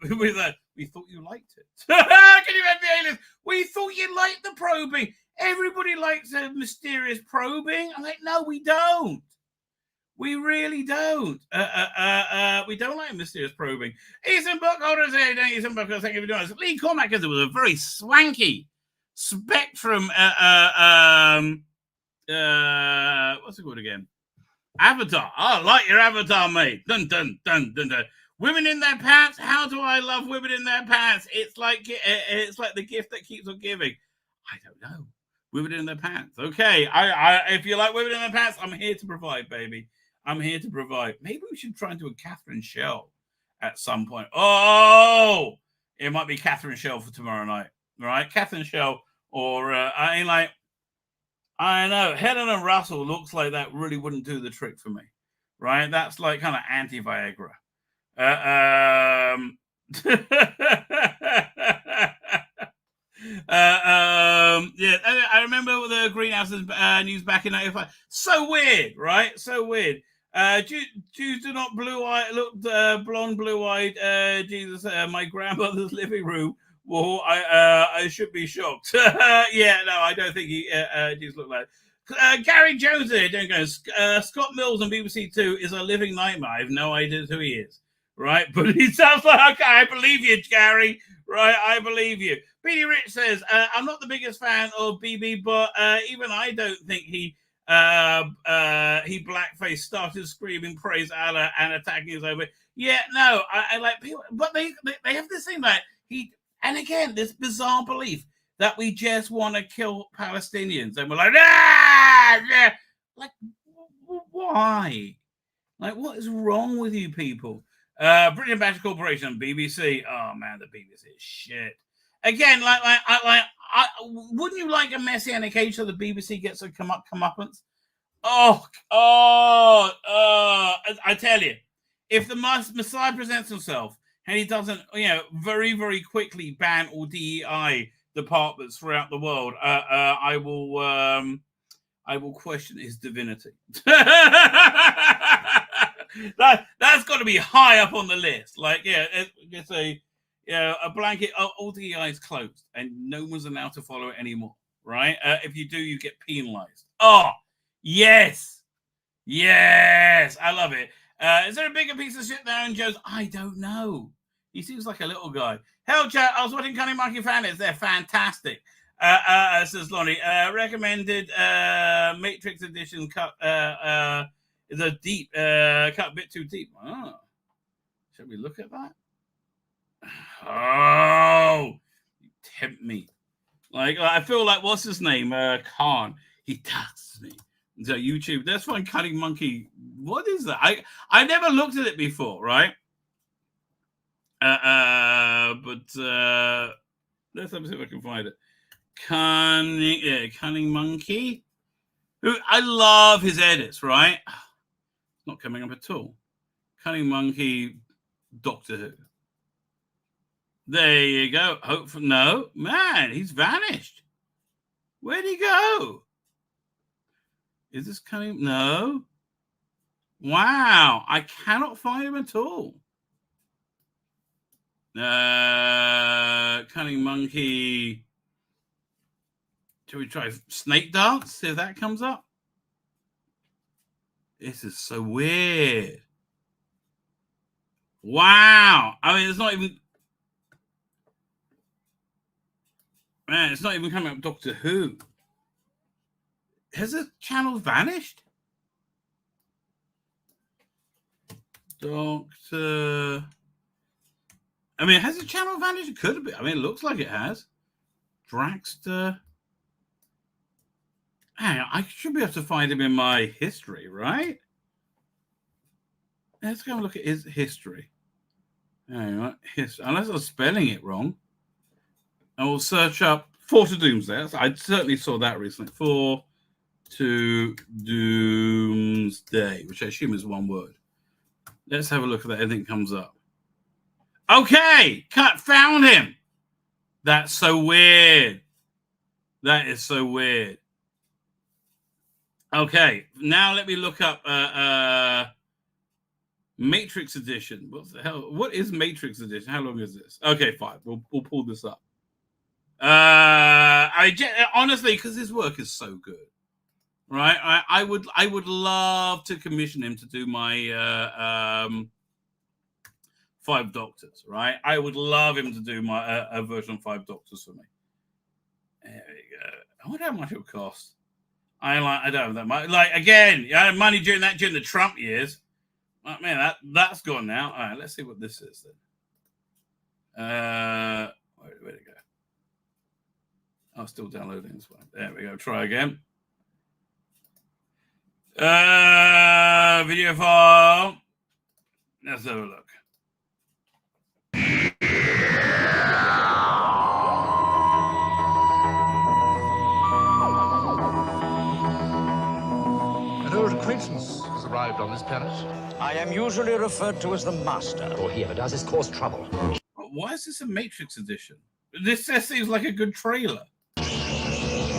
With that, we thought you liked it. Can you imagine the aliens? We thought you liked the probing. Everybody likes a mysterious probing. I'm like, no, we don't. We really don't. We don't like mysterious probing. Ethan Buckholder said, Ethan Buckholder, thank you for doing this. Lee Cormack said it was a very swanky Spectrum. What's it called again? Avatar. I like your avatar, mate. Dun dun dun dun dun. Women in their pants. How do I love women in their pants? It's like the gift that keeps on giving. I don't know. Women in their pants. Okay. If you like women in their pants, I'm here to provide, baby. I'm here to provide. Maybe we should try and do a Catherine Shell at some point. Oh, it might be Catherine Shell for tomorrow night. All right, Catherine Shell, or I don't know. Helena Russell looks like that really wouldn't do the trick for me, right? That's like kind of anti-Viagra. I remember the Greenhouse's news back in '95. So weird, right? So weird. Jews do not blonde, blue-eyed. Jesus, my grandmother's living room. Well, I should be shocked. Yeah, no, I don't think Jesus looked like that. Gary Jones here, don't go. Scott Mills on BBC Two is a living nightmare. I have no idea who he is. right? But he sounds like, okay, I believe you, Gary, right? I believe you. Petey Rich says, I'm not the biggest fan of BB, but even I don't think he blackface started screaming praise Allah and attacking us over. Yeah, no, I like people, but they have this thing like and again, this bizarre belief that we just want to kill Palestinians, and we're like, yeah. Like, why? Like, what is wrong with you people? British Badger Corporation, BBC. Oh man, the BBC is shit. Again, wouldn't you like a messianic age so the BBC gets a comeuppance? I tell you, if the Messiah presents himself and he doesn't, very, very quickly ban all DEI departments throughout the world, I will question his divinity. That's got to be high up on the list. Like, it's a blanket. All DEI is closed, and no one's allowed to follow it anymore. Right? If you do, you get penalized. Oh, yes, I love it. Is there a bigger piece of shit there, Aaron Jones? I don't know. He seems like a little guy. Hell, chat. I was watching Karney Monkey Fanits. They're fantastic. Says Lonnie. Recommended Matrix Edition cut. Is a deep cut a bit too deep. Oh, should we look at that? Oh, you tempt me. Like, I feel like, what's his name? Khan. He tasks me. So YouTube. That's fine. Cutting Monkey. What is that? I never looked at it before, right? But let's have a see if I can find it. Cunning Monkey. Who I love his edits, right? Not coming up at all. Cunning Monkey, Doctor Who. There you go. Hopefully, no, man, he's vanished. Where'd he go? Is this Cunning? No. Wow, I cannot find him at all. Cunning Monkey. Shall we try Snake Dance? See if that comes up. This is so weird. Wow. I mean, it's not even... Man, it's not even coming up Doctor Who. Has the channel vanished? Doctor... I mean, has the channel vanished? It could have been. I mean, it looks like it has. Dragster... Hang on, I should be able to find him in my history, right? Let's go and look at his history. Hang on, unless I'm spelling it wrong. I will search up Four to Doomsday. I certainly saw that recently. Four to Doomsday, which I assume is one word. Let's have a look at that. Anything comes up. Okay, found him. That's so weird. That is so weird. Okay, now let me look up Matrix Edition. What the hell? What is Matrix Edition? How long is this? Okay, fine. We'll pull this up. Honestly, because his work is so good, right? I would love to commission him to do my Five Doctors, right? I would love him to do my a version of Five Doctors for me. There we go. I wonder how much it would cost. I don't have that much. Like, again, I had money during the Trump years. Oh, man, that's gone now. All right, let's see what this is then. Where'd it go? I'm still downloading this one. There we go. Try again. Video file. Let's have a look. An old acquaintance has arrived on this planet. I am usually referred to as the Master. All he ever does is cause trouble. Why is this a Matrix edition? This seems like a good trailer.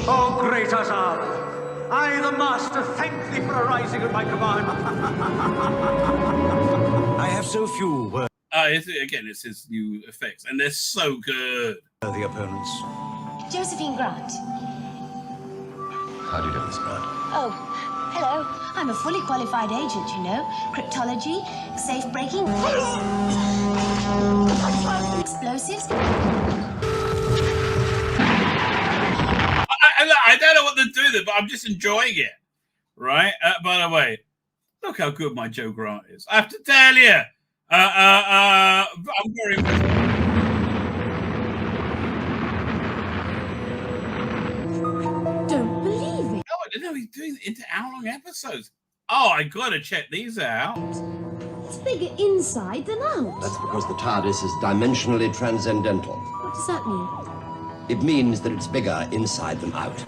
Oh, great Azar! I, the Master, thank thee for arising at my command. I have so few words. It's his new effects, and they're so good. The opponents. Josephine Grant. How do you know this, Grant? Oh, Hello, I'm a fully qualified agent, you know. Cryptology, safe breaking, explosives. I don't know what they're doing, but I'm just enjoying it. Right? By the way, look how good my Joe Grant is. I have to tell you, I'm very impressed. Don't believe it. Oh, I didn't know he's doing into hour-long episodes. Oh, I gotta check these out. It's bigger inside than out. That's because the TARDIS is dimensionally transcendental. What does that mean? It means that it's bigger inside than out.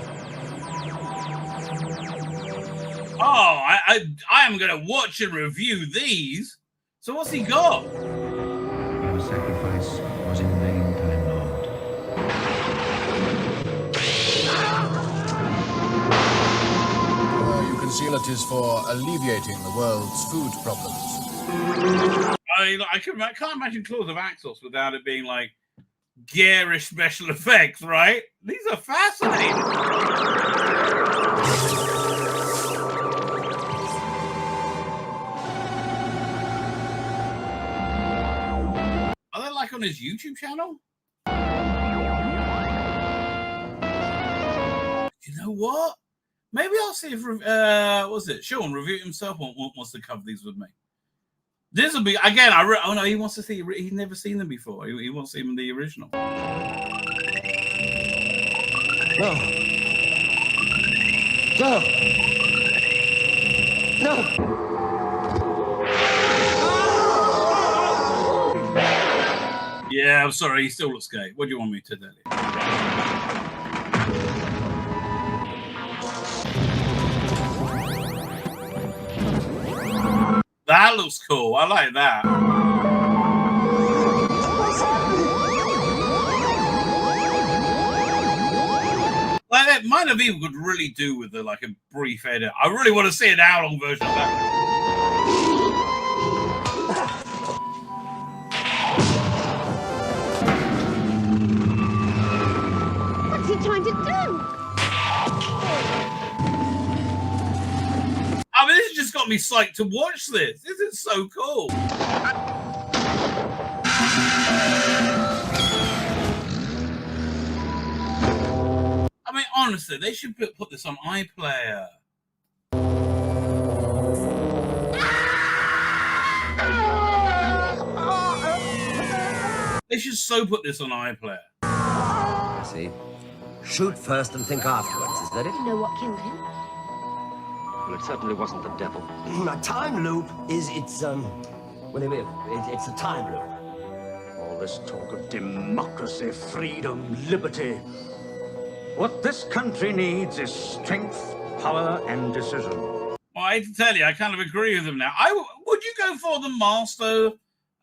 Oh, I am going to watch and review these. So what's he got? Your sacrifice was in vain, Time Lord. You conceal it is for alleviating the world's food problems. I can't imagine Claws of Axos without it being like garish special effects, right? These are fascinating. Are they like on his YouTube channel? You know what? Maybe I'll see if what's it? Sean review himself wants to cover these with me. This will be again. Oh no, he wants to see. He's never seen them before. He wants to see them in the original. No. No. No. Yeah, I'm sorry. He still looks gay. What do you want me to tell you? That looks cool. I like that. Like that might have even could really do with like a brief edit. I really want to see an hour-long version of that. What's he trying to do? I mean, this has just got me psyched to watch this. This is so cool. I mean, honestly, they should put this on iPlayer. They should so put this on iPlayer. I see. Shoot first and think afterwards, is that it? Do you know what killed him? Well, it certainly wasn't the devil. A time loop is it's a time loop. All this talk of democracy, freedom, liberty. What this country needs is strength, power, and decision. Well, I hate to tell you, I kind of agree with him now. Would you go for the Master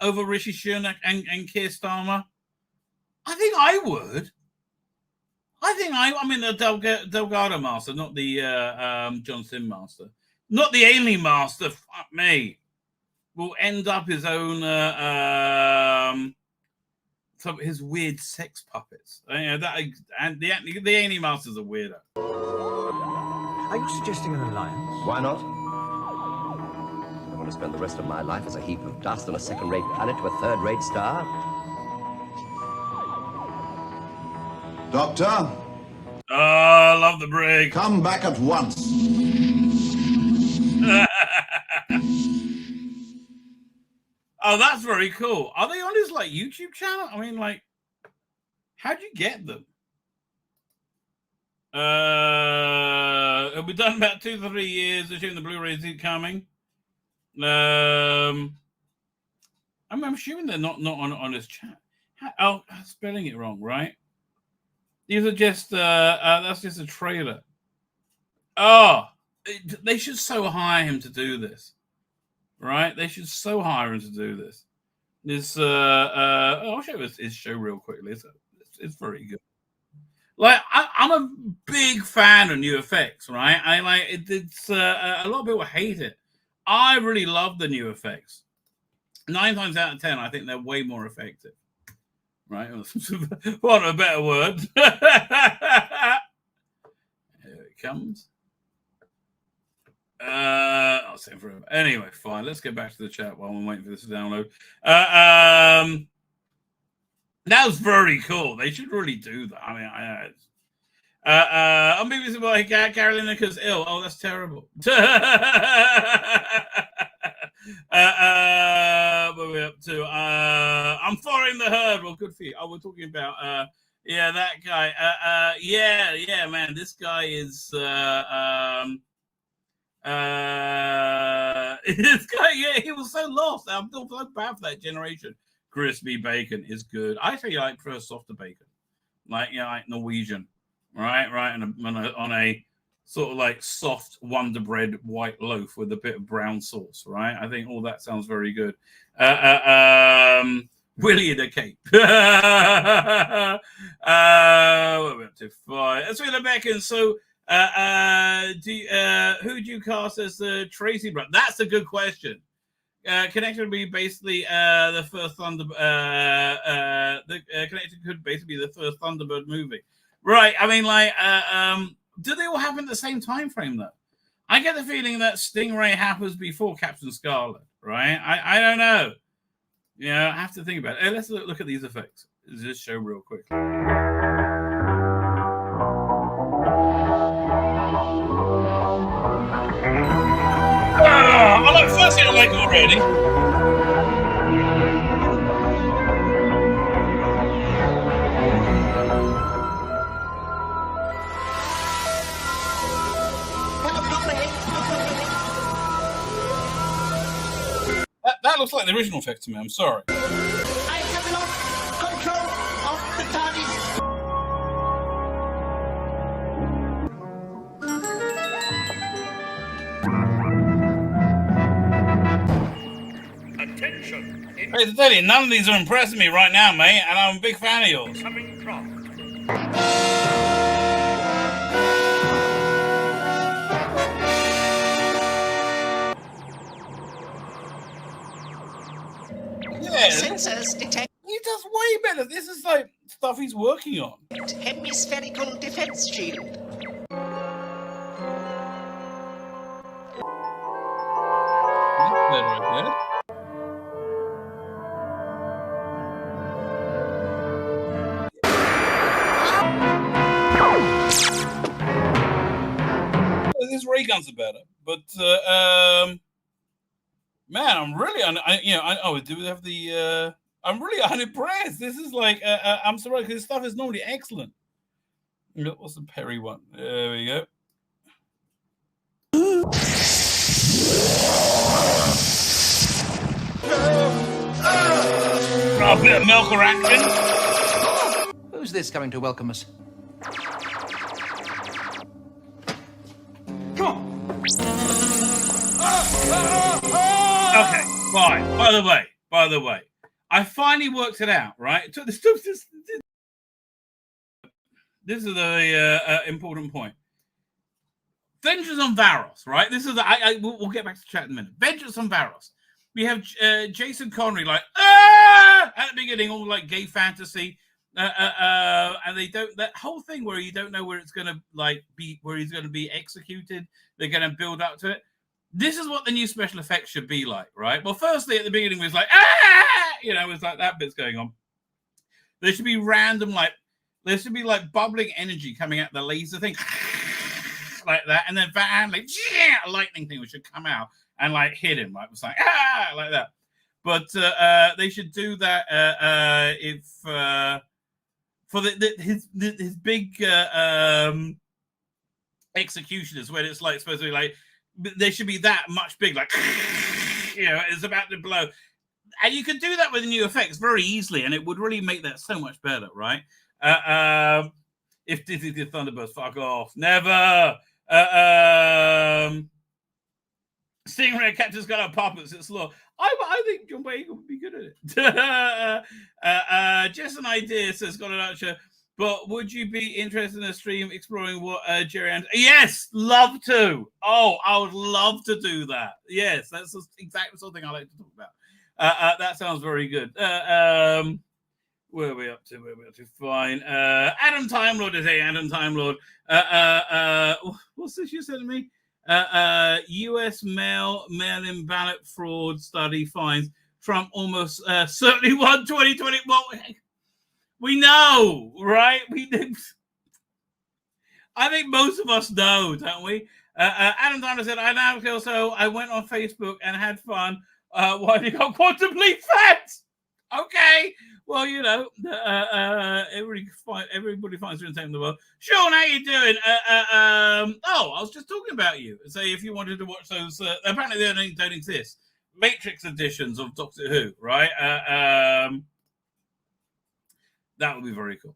over Rishi Sunak and Keir Starmer? I think I would. I mean the Delgado Master, not the Johnson Master, not the Alien Master. Fuck me, will end up his own his weird sex puppets. And the Alien Master's a weirdo. Are you suggesting an alliance? Why not? I want to spend the rest of my life as a heap of dust on a second-rate planet to a third-rate star. Doctor? Oh, I love the brig. Come back at once. Oh, that's very cool. Are they on his like YouTube channel? I mean, like, how'd you get them? It'll be done about 2 to 3 years. Assuming the Blu-rays is coming. I'm assuming they're not on his chat. I'm spelling it wrong, right? These are just that's just a trailer. Oh, they should so hire him to do this, right? They should so hire him to do this. This I'll show you his show real quickly. It's very good. Like I'm a big fan of new effects, right? I like it. It's a lot of people hate it. I really love the new effects. 9 times out of 10, I think they're way more effective. Right? What a better word. Here it comes. it's in forever. Anyway, fine. Let's get back to the chat while I'm waiting for this to download. That was very cool. They should really do that. I mean, I'm BBC by Carolina because ill. Oh, that's terrible. What are we up to? I'm following the herd. Well, good for you. Oh, we're talking about that guy. Yeah, man. This guy is this guy. Yeah, he was so lost. I'm still so bad for that generation. Crispy bacon is good. I actually prefer softer bacon, like Norwegian, right, on a sort of like soft Wonder Bread white loaf with a bit of brown sauce, right? I think all that sounds very good. Willie in a cape. What are we up to? 5. Tzvi Lebetkin. So, who do you cast as the Tracy brother? That's a good question. Connection would be basically the first Thunderbird. Connection could basically be the first Thunderbird movie, right? I mean, do they all happen at the same time frame though? I get the feeling that Stingray happens before Captain Scarlet, right? I don't know. I have to think about it. Let's look at these effects. This show real quick. I like first thing I like already. That looks like the original effect to me. I'm sorry. I have lost control of the Attention. Hey, to tell you, none of these are impressing me right now, mate, and I'm a big fan of yours. Coming craft. Yeah. Sensors detect. He does way better. This is like stuff he's working on. hemispherical defense shield. His ray guns are better, but man, I'm really do we have the? I'm really unimpressed. This is like I'm surprised because this stuff is normally excellent. What's the Perry one? There we go. A bit of milk or action. Who's this coming to welcome us? Come on. Okay, fine. By the way, I finally worked it out, right? So this is the important point. Vengeance on Varos, right? This is we'll get back to chat in a minute. Vengeance on Varos. We have Jason Connery like at the beginning, all like gay fantasy, and they don't that whole thing where you don't know where it's gonna be, where he's gonna be executed. They're gonna build up to it. This is what the new special effects should be like, right? Well, firstly, at the beginning, it was like, it's like that bit's going on. There should be random, there should be bubbling energy coming out the laser thing, like that, and then a lightning thing which should come out and hit him, it was like that. But they should do that if for his big executioners, when it's supposed to be they should be that much big, it's about to blow. And you can do that with new effects very easily, and it would really make that so much better, right? If Disney did Thunderbirds, fuck off. Never. Stingray Captain's got our puppets at Slaw. I think John Baker would be good at it. Just an idea, says Scott Archer. But would you be interested in a stream exploring what Jerry and yes, love to. Oh, I would love to do that. Yes, that's exactly something I like to talk about. That sounds very good. Where are we up to? Fine. Adam Time Lord is here. Adam Time Lord. What's this you said to me? U.S. mail-in ballot fraud study finds Trump almost certainly won 2020. Well, we know, right? I think most of us know, don't we? Adam Donner said, I now feel so. I went on Facebook and had fun. Why did you got quantum leap fans? Okay. Well, you know, everybody finds their entertainment in the world. Sean, how you doing? I was just talking about you. Say if you wanted to watch those, apparently they don't exist. Matrix editions of Doctor Who, right? That would be very cool.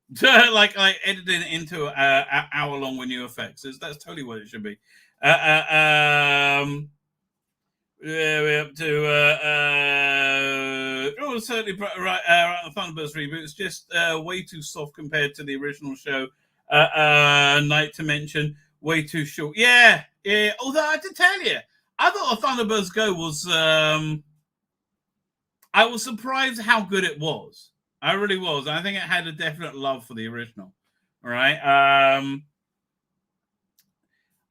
like editing it into an hour long with new effects. That's totally what it should be. We're up to certainly right. The Thunderbirds reboot is just way too soft compared to the original show. Night to mention, way too short. Yeah. Although I have to tell you, I thought Thunderbirds Go was. I was surprised how good it was. I really was. I think it had a definite love for the original. All right.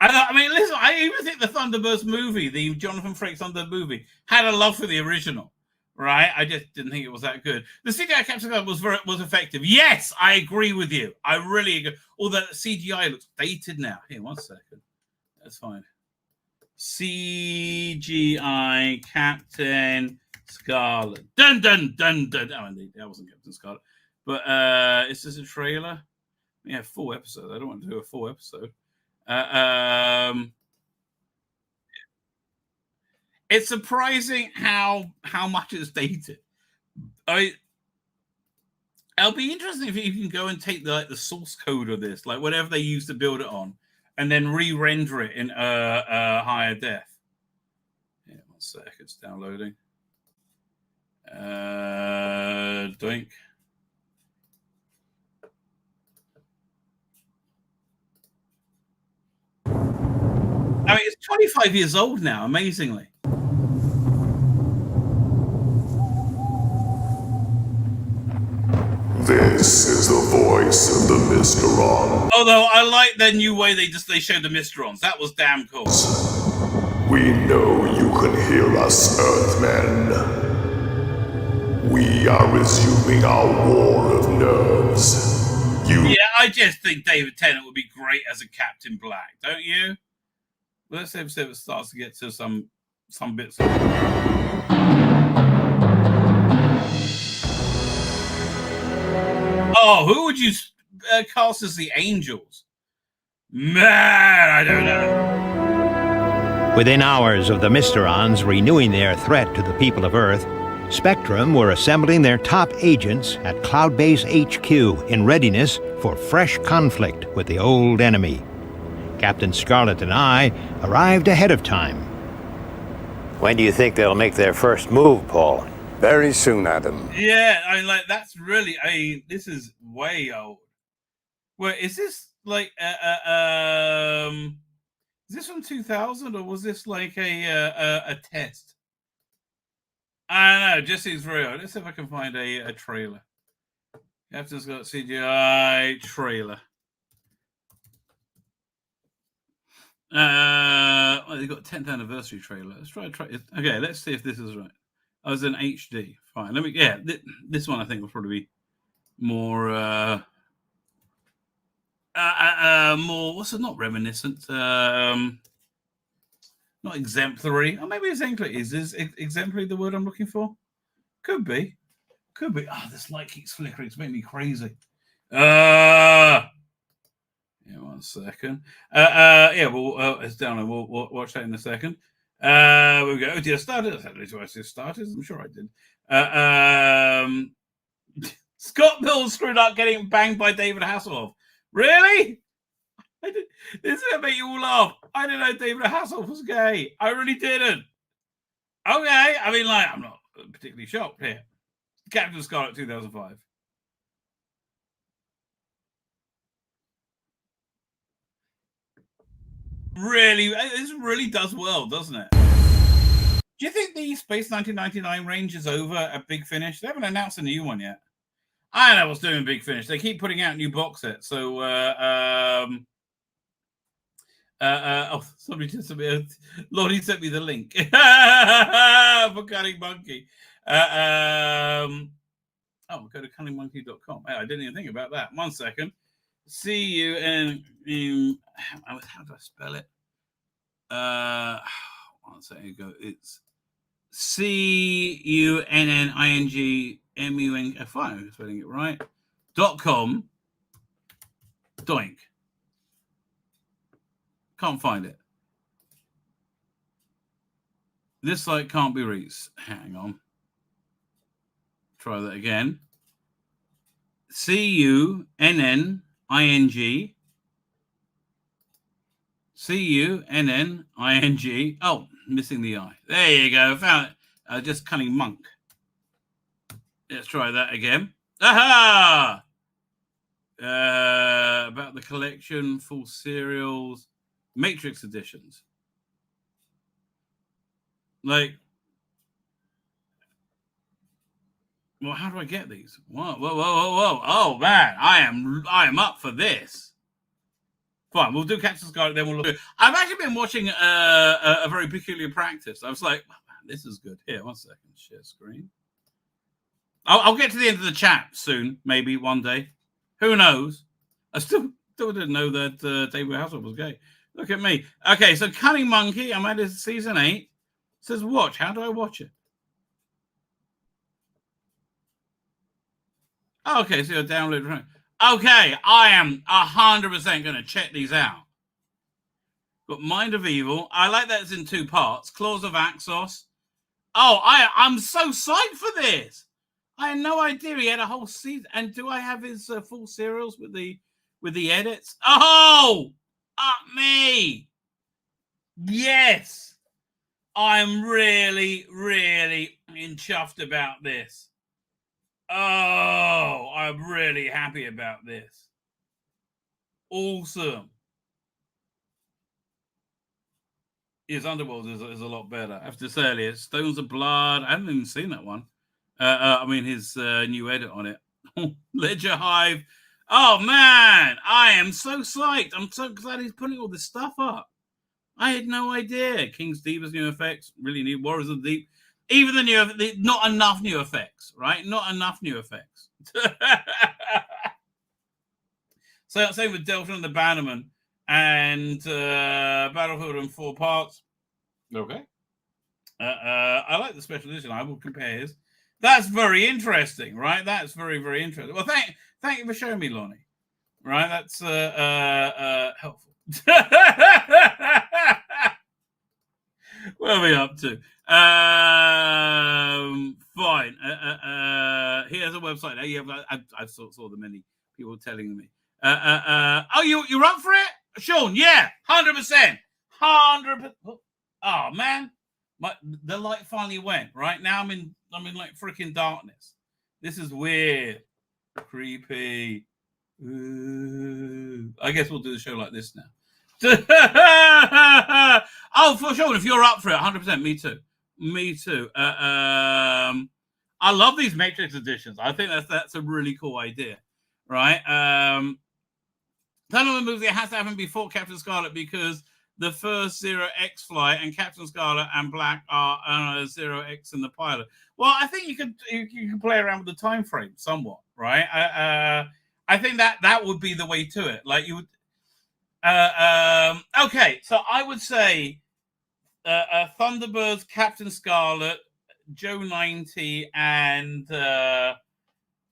I mean, listen, I even think the Thunderbirds movie, the Jonathan Frakes Thunderbird movie, had a love for the original. Right. I just didn't think it was that good. The CGI Captain Club was effective. Yes, I agree with you. I really agree. Although the CGI looks dated now. Here, 1 second. That's fine. CGI Captain Scarlet. Dun dun dun dun. Oh, indeed, that wasn't Captain Scarlet. But is this a trailer? Yeah, full episode. I don't want to do a full episode. It's surprising how much it's dated. It'll be interesting if you can go and take the source code of this, like whatever they used to build it on, and then re-render it in higher def. Yeah, 1 sec, it's downloading. Doink. I mean, it's 25 years old now, amazingly. This is the voice of the Mysteron. Although I like the new way they showed the Mysterons. That was damn cool. We know you can hear us, Earthmen. We are resuming our war of nerves. Yeah, I just think David Tennant would be great as a Captain Black, don't you? Well, let's see if it starts to get to some bits. Oh, who would you cast as the Angels? Man, I don't know. Within hours of the Mysterons renewing their threat to the people of Earth, Spectrum were assembling their top agents at Cloud Base HQ in readiness for fresh conflict with the old enemy. Captain Scarlet and I arrived ahead of time. When do you think they'll make their first move, Paul? Very soon, Adam. Yeah, I mean, like, that's really, this is way old. Wait, is this like, is this from 2000 or was this like a test? I don't know, it just seems very old. Let's see if I can find a trailer. Captain's got CGI trailer. Well, they got 10th anniversary trailer. Let's try. Okay, let's see if this is right. I was in HD. Fine. Let me. Yeah, this one I think will probably be more. More. What's it? Not reminiscent. Not exemplary. Or maybe exemplary. Is exemplary the word I'm looking for? Could be. Could be. Oh, this light keeps flickering. It's making me crazy. Yeah, 1 second. Yeah, well, it's down. We'll watch that in a second. We go. Oh, did I start it? I started. I'm sure I did. Scott Mills screwed up getting banged by David Hasselhoff. Really? This is gonna make you all laugh. I didn't know David Hasselhoff was gay. I really didn't. Okay. I mean, like, I'm not particularly shocked here. Captain Scarlet 2005. Really, this really does well, doesn't it? Do you think the Space 1999 range is over at Big Finish? They haven't announced a new one yet. I don't know what's doing Big Finish. They keep putting out new box sets. So Somebody just sent me. Lordy sent me the link for Cunning Monkey. Go to cunningmonkey.com. I didn't even think about that. 1 second. C-U-N. How do I spell it? 1 second ago. It's CUNNINGMUNK. If I'm spelling it right. .com. Doink. Can't find it. This site can't be reached. Hang on. Try that again. CUNNING. CUNNING. Oh, missing the I. There you go. Found it. Just Cunning Monk. Let's try that again. Aha! About the collection, full serials, Matrix editions. Like, well, how do I get these? Whoa. Oh man, I am up for this. Fine, we'll do Captain Scarlet, then we'll look. I've actually been watching a very peculiar practice. I was like, oh, man, this is good. Here, 1 second, share screen. I'll get to the end of the chat soon, maybe one day. Who knows? I still didn't know that David Hasselhoff was gay. Look at me. Okay, so Cunning Monkey, I'm at season 8. It says watch. How do I watch it? Okay, so you're downloading. Okay, I am 100% going to check these out. Got Mind of Evil. I like that it's in 2 parts. Claws of Axos. Oh, I'm so psyched for this. I had no idea he had a whole season. And do I have his full serials with the edits? Oh, up me. Yes. I'm really, really chuffed about this. Oh, I'm really happy about this. Awesome. His Underworld is a lot better. I have to say earlier, Stones of Blood. I haven't even seen that one. I mean, his new edit on it. Ledger Hive. Oh, man. I am so psyched. I'm so glad he's putting all this stuff up. I had no idea. King's Deep's new effects. Really neat. Warriors of the Deep. Even not enough new effects, right? Not enough new effects. So same with Delta and the Bannerman and Battlefield in 4 parts. Okay. I like the special edition. I will compare his. That's very interesting, right? That's very, very interesting. Well, thank you for showing me, Lonnie. Right? That's helpful. What are we up to? Fine. Here's a website. I saw the many people telling me. Oh, you're up for it, Sean? Yeah, 100%. 100%. Oh man, the light finally went. Right now, I'm in like freaking darkness. This is weird, creepy. Ooh. I guess we'll do the show like this now. Oh, for sure. If you're up for it, 100%. Me too. I love these Matrix editions. I think that's a really cool idea, right? None of the movies it has to happen before Captain Scarlet because the first Zero X flight and Captain Scarlet and Black are Zero X in the pilot. Well, I think you could play around with the time frame somewhat, right? I think that would be the way to it. Like you would. Okay, so I would say Thunderbirds, Captain Scarlet, Joe 90, and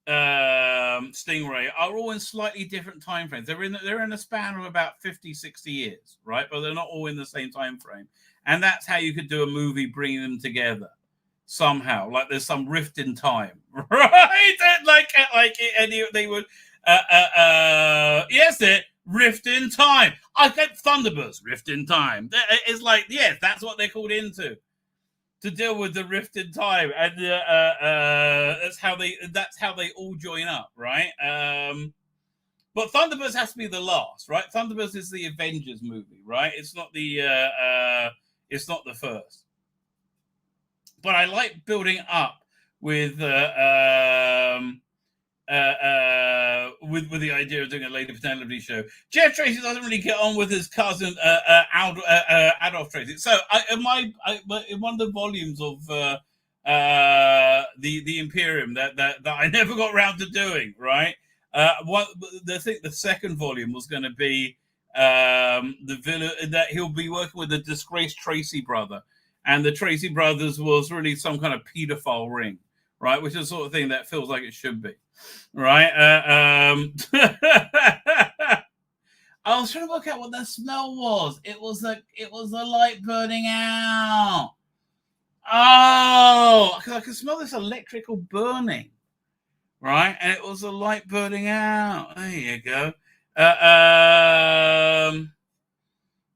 Stingray are all in slightly different time frames. They're in a span of about 50, 60 years, right? But they're not all in the same time frame. And that's how you could do a movie bringing them together somehow. Like there's some rift in time, right? They would yes, it rift in time. I get Thunderbirds rift in time. It's like, yes, that's what they're called into, to deal with the rift in time, and that's how they all join up, right? But Thunderbirds has to be the last, right? Thunderbirds is the Avengers movie, right? It's not the first. But I like building up with with the idea of doing a Lady Penelope show. Jeff Tracy doesn't really get on with his cousin Adolf Tracy. So in one of the volumes of the Imperium that I never got around to doing, right? The second volume was going to be the villain that he'll be working with the disgraced Tracy brother, and the Tracy brothers was really some kind of pedophile ring, right? Which is the sort of thing that feels like it should be, right? I was trying to work out what that smell was. It was the light burning out. Oh, I could smell this electrical burning, right? And it was the light burning out. There you go.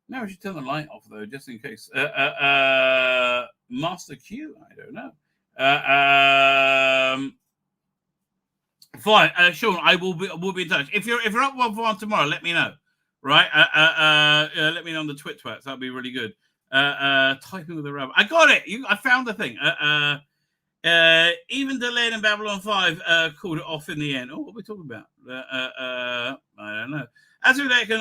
No, we should turn the light off though, just in case. Master Q, I don't know. Fine, Sean, I will be in touch. If you're up one tomorrow, let me know. Right? Let me know on the Twitch. That'd be really good. Typing with the Rabbi. I got it. I found the thing. Even delayed in Babylon 5 called it off in the end. Oh, what are we talking about? I don't know. As we like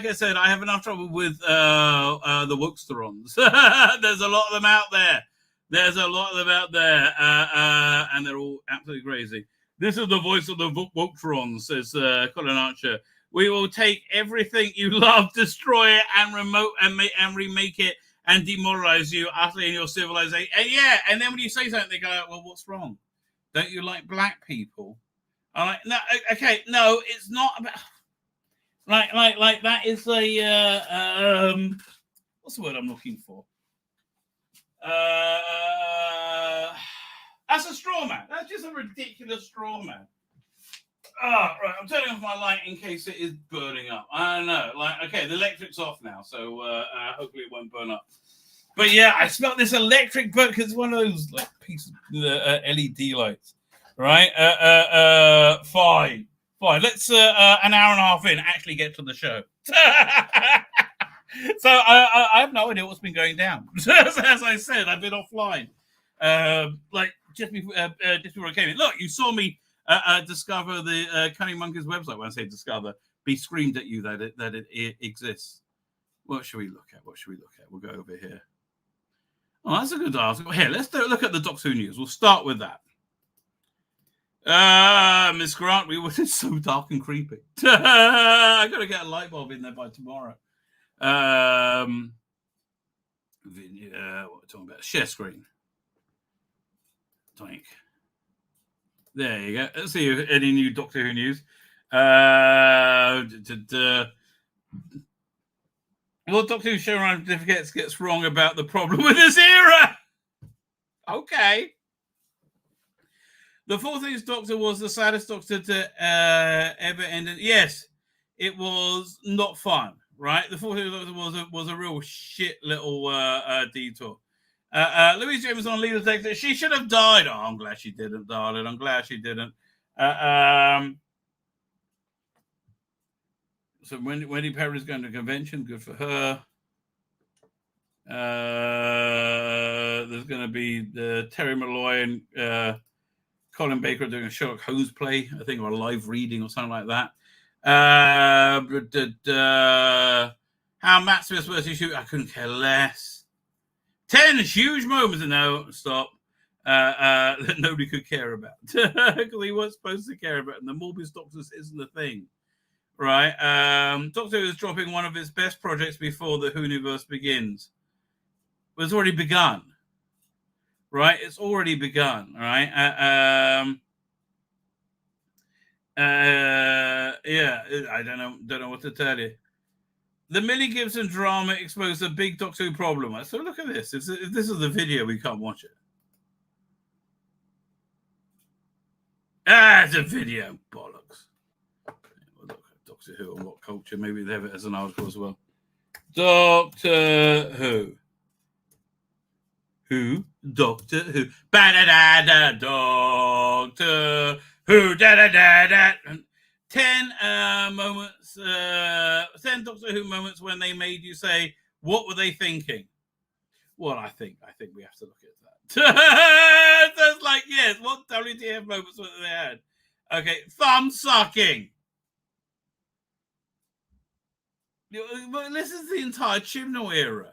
I said, I have enough trouble with the Wooksterons. There's a lot of them out there. And they're all absolutely crazy. This is the voice of the Wooksterons, says Colin Archer. We will take everything you love, destroy it, and remake it, and demoralize you utterly in your civilization. And then when you say something, they go, well, what's wrong? Don't you like black people? I'm like, no, okay, no, it's not about... Like that is a what's the word I'm looking for? That's a straw man. That's just a ridiculous straw man. Right, I'm turning off my light in case it is burning up. I don't know. Okay, the electric's off now, so hopefully it won't burn up. But yeah, I smelled this electric burn because it's one of those pieces of LED lights, right? Fine. Let's an hour and a half in actually get to the show. So I have no idea what's been going down. As I said, I've been offline. Just before I came in. Look, you saw me discover the Cunning Monkeys website. When I say discover, be screamed at you that it exists. What should we look at? We'll go over here. Oh, that's a good article. Here, let's look at the Doctor Who news. We'll start with that. Miss Grant, it's so dark and creepy. I gotta get a light bulb in there by tomorrow. What are we talking about? Share screen. Doink. There you go. Let's see any new Doctor Who news. What Doctor Who showrunner gets wrong about the problem with this era? Okay. The 14th Doctor was the saddest Doctor to ever end. Yes, it was not fun, right? The 14th Doctor was a real shit little detour. Louise James on Leader Doctor. She should have died. Oh, I'm glad she didn't, darling. I'm glad she didn't. So Wendy Perry's going to a convention. Good for her. There's going to be the Terry Malloy and Colin Baker doing a Sherlock Holmes play, I think, or a live reading or something like that. How Matt Smith versus shoot, I couldn't care less. 10 huge moments, no, stop, that nobody could care about. Because he wasn't supposed to care about, and the Morbius Doctors isn't the thing. Right? Doctor Who is dropping one of its best projects before the Whoniverse begins. But it's already begun. Right? It's already begun. Right? Yeah, I don't know what to tell you. The Millie Gibson drama exposed a big Doctor Who problem. So look at this. If this is the video, we can't watch it. It's a video. Bollocks. We'll look at Doctor Who and what culture. Maybe they have it as an article as well. Doctor Who. Who? Doctor Who. Ba-da-da-da. Doctor Who. Da-da-da-da. 10 moments, 10 Doctor Who moments when they made you say, what were they thinking? Well, I think we have to look at that. So it's like, yes, what WTF moments were they had? Okay, thumb sucking. But this is the entire Chibnall era,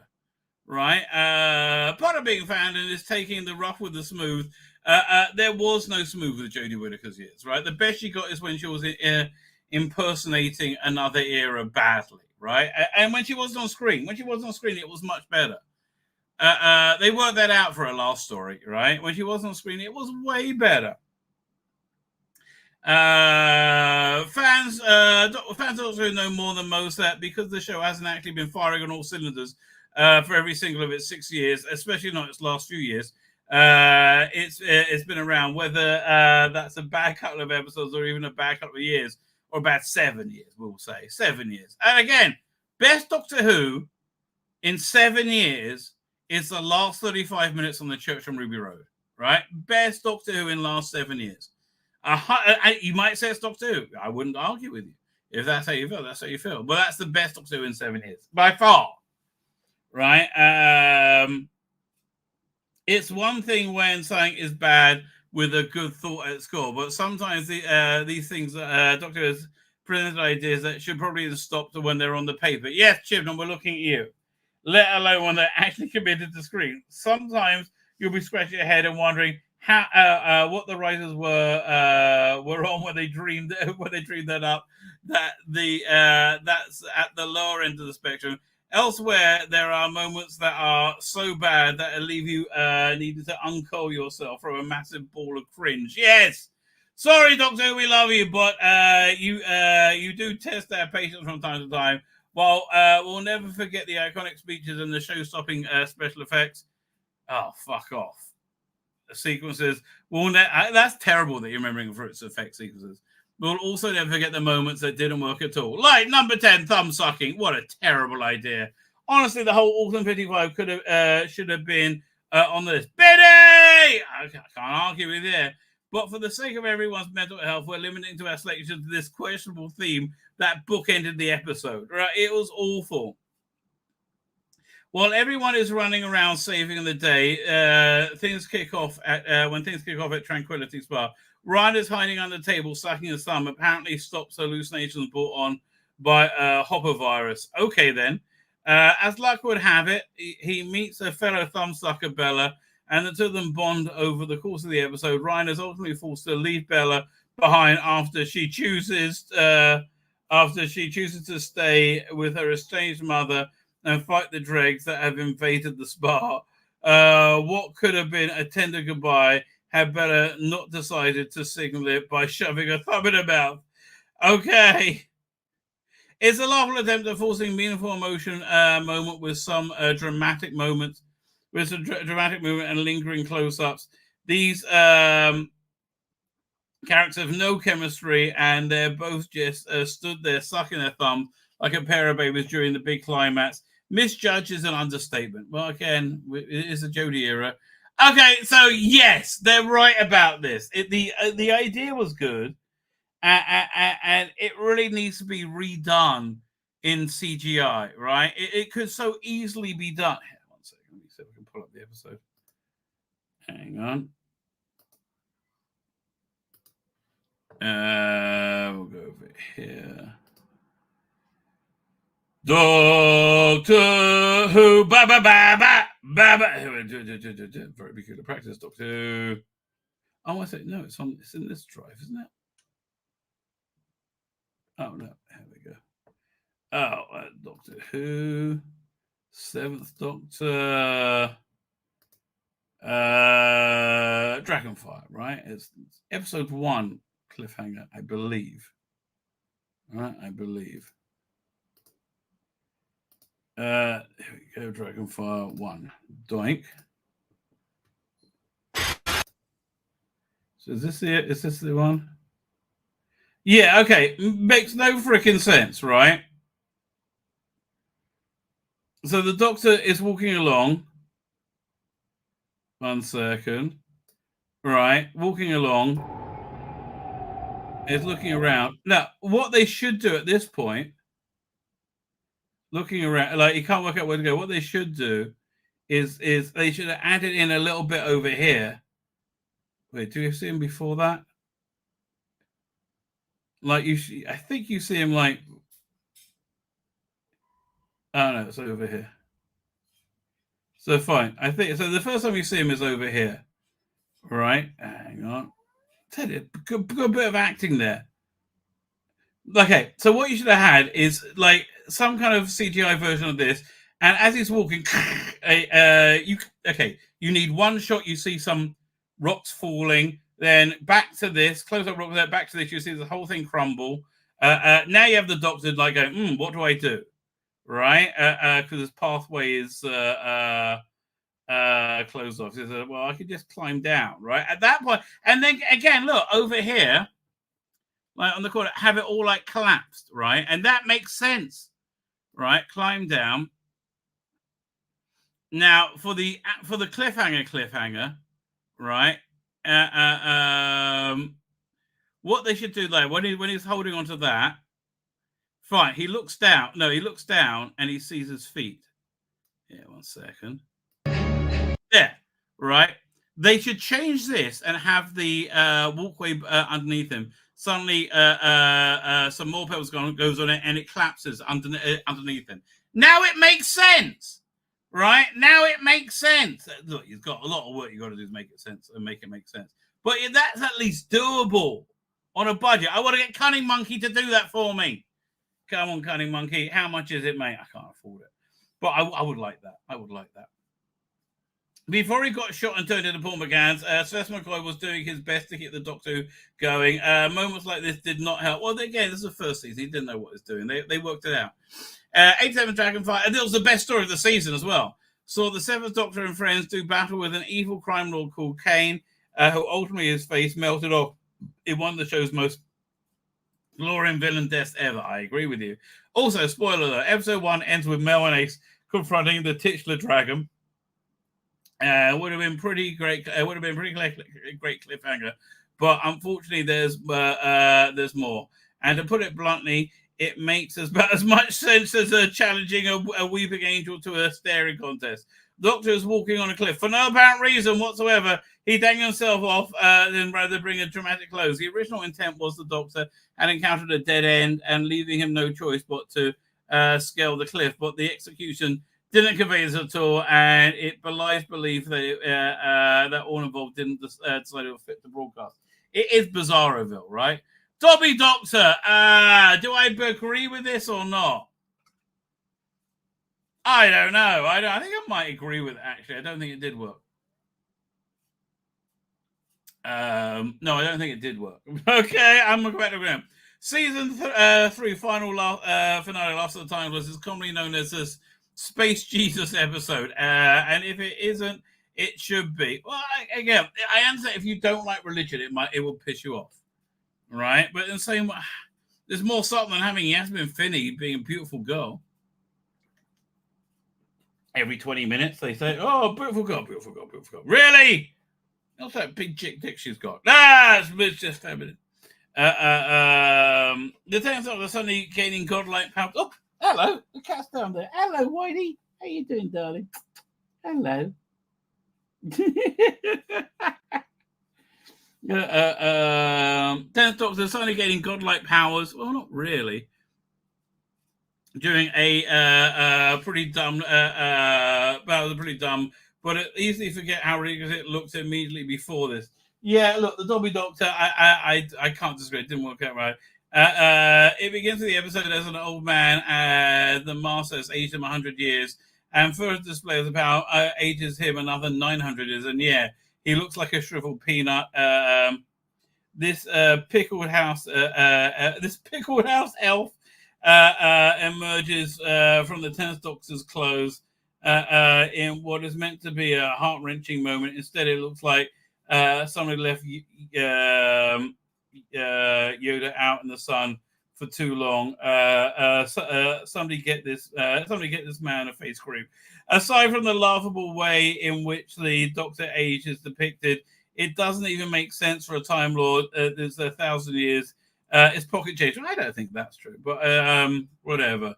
right? Part of being found in is taking the rough with the smooth. There was no smooth with Jodie Whittaker's years, right? The best she got is when she was impersonating another era badly, right? And when she wasn't on screen. When she wasn't on screen, it was much better. They worked that out for her last story, right? When she wasn't on screen, it was way better. Fans also know more than most that because the show hasn't actually been firing on all cylinders for every single of its 6 years, especially not its last few years. It's been around, whether that's a bad couple of episodes or even a bad couple of years, or about 7 years, we'll say 7 years. And again, best Doctor Who in 7 years is the last 35 minutes on the Church on Ruby Road, right? Best Doctor Who in the last 7 years. You might say it's Doctor Who. I wouldn't argue with you. If that's how you feel, that's how you feel. But that's the best Doctor Who in 7 years, by far. Right? It's one thing when something is bad with a good thought at score, but sometimes these things, Doctor Who has presented ideas that should probably have stopped when they're on the paper. Yes, Chibnall, we're looking at you. Let alone when they're actually committed to screen. Sometimes you'll be scratching your head and wondering how what the writers were on when they dreamed that up. That's at the lower end of the spectrum. Elsewhere, there are moments that are so bad that it'll leave you needing to uncoil yourself from a massive ball of cringe. Yes, sorry, Doctor, we love you, but you do test our patience from time to time. Well, we'll never forget the iconic speeches and the show-stopping special effects. Oh, fuck off. Sequences. That's terrible that you're remembering for its effect sequences. We'll also never forget the moments that didn't work at all. Like number 10, thumb sucking. What a terrible idea. Honestly, the whole Autumn 55 should have been on the list. Biddy! I can't argue with you. But for the sake of everyone's mental health, we're limiting to our selection to this questionable theme that bookended the episode. Right? It was awful. While everyone is running around saving the day, when things kick off at Tranquility Spa, Ryan is hiding under the table, sucking his thumb, apparently stops hallucinations brought on by Hopper virus. Okay, then. As luck would have it, he meets a fellow thumbsucker, Bella, and the two of them bond over the course of the episode. Ryan is ultimately forced to leave Bella behind after she chooses to stay with her estranged mother and fight the dregs that have invaded the spa. What could have been a tender goodbye had Bella not decided to signal it by shoving her thumb in her mouth. Okay. It's a laughable attempt at forcing meaningful emotion moment with some dramatic moments, with some dramatic movement and lingering close-ups. These characters have no chemistry, and they're both just stood there sucking their thumb like a pair of babies during the big climax. Misjudge is an understatement. Well, again, it is a Jodie era. Okay, so yes, they're right about this. The idea was good, and it really needs to be redone in CGI, right? It could so easily be done. Hang on 1 second. Let me see if I can pull up the episode. Hang on. We'll go over here. Doctor Who, ba ba ba ba ba ba. Very peculiar practice, Doctor Who. Oh, I say no. It's in this drive, isn't it? Oh no, here we go. Oh, Doctor Who, 7th Doctor, Dragonfire, right? It's episode 1 cliffhanger, I believe. Right, I believe. Here we go, Dragonfire 1. Doink. So is this the one? Yeah, okay. Makes no freaking sense, right? So the Doctor is walking along. 1 second. Right, walking along. Is looking around. Now, what they should do at this point, looking around, like, you can't work out where to go. What they should do is they should have added in a little bit over here. Wait, do you see him before that? Like I think you see him like. Oh no, it's over here. So fine. I think so. The first time you see him is over here, right? Hang on. Tell you, good bit of acting there. Okay, so what you should have had is like some kind of CGI version of this, and as he's walking, you need one shot. You see some rocks falling, then back to this, close up rock there, back to this. You see the whole thing crumble. Now you have the doctor like going, what do I do? Right? Because his pathway is closed off. He says, well, I could just climb down, right? At that point, and then again, look over here, like on the corner, have it all like collapsed, right? And that makes sense, right? Climb down. Now for the cliffhanger, right? What they should do there when he's holding onto that. Fine, he looks down. No, he looks down and he sees his feet. Yeah, 1 second. There, right? They should change this and have the walkway underneath him. Suddenly, some more pebbles goes on it and it collapses underneath him. Now it makes sense, right? Now it makes sense. Look, you've got a lot of work you've got to do to make it sense and make it make sense. But that's at least doable on a budget. I want to get Cunning Monkey to do that for me. Come on, Cunning Monkey. How much is it, mate? I can't afford it. But I would like that. I would like that. Before he got shot and turned into Paul McGann's, Sylvester McCoy was doing his best to keep the Doctor going. Moments like this did not help. Well, again, this is the first season. He didn't know what he was doing. They worked it out. 87 Dragonfire, and it was the best story of the season as well. Saw the Seventh Doctor and friends do battle with an evil crime lord called Kane, who ultimately his face melted off in one of the show's most glorious villain deaths ever. I agree with you. Also, spoiler alert, episode 1 ends with Mel and Ace confronting the titular dragon. Would have been pretty great. Would have been pretty great cliffhanger, but unfortunately, there's more. And to put it bluntly, it makes about as much sense as challenging a weeping angel to a staring contest. Doctor is walking on a cliff for no apparent reason whatsoever. He dangled himself off, then rather bring a dramatic close. The original intent was the Doctor had encountered a dead end and leaving him no choice but to scale the cliff. But the execution didn't convey this at all, and it belies belief that that all involved didn't decide to fit the broadcast. It is Bizarroville, right? Dobby Doctor, do I agree with this or not? I don't know. I think I might agree with it, actually. I don't think it did work. No, I don't think it did work. Okay, I'm going to go back to him. Season 3 final finale, Last of the Time was commonly known as this Space Jesus episode. And if it isn't, it should be. Well, again, I understand if you don't like religion, it will piss you off. Right? But in the same way, there's more subtle than having Yasmin Finney being a beautiful girl. Every 20 minutes, they say, oh, beautiful girl, beautiful girl, beautiful girl. Really? What's that big chick dick she's got? It's just feminine. The Tenth Doctor suddenly gaining godlike power. Oh, hello, the cat's down there. Hello, Whitey. How you doing, darling? Hello. Tenth Doctor suddenly gaining godlike powers. Well, not really. During a pretty dumb, pretty dumb, but it easily forget how ridiculous it looked immediately before this. Yeah, look, the Dobby Doctor, I can't disagree. It didn't work out right. It begins with the episode as an old man. The Master has aged him 100 years, and first display of the power ages him another 900 years. And yeah, he looks like a shriveled peanut. This pickled house elf. Emerges from the Tenth Doctor's clothes in what is meant to be a heart-wrenching moment. Instead, it looks like somebody left Yoda out in the sun for too long. Somebody get this man a face cream. Aside from the laughable way in which the Doctor age is depicted, it doesn't even make sense for a Time Lord. There's 1,000 years. It's pocket change. I don't think that's true, but whatever.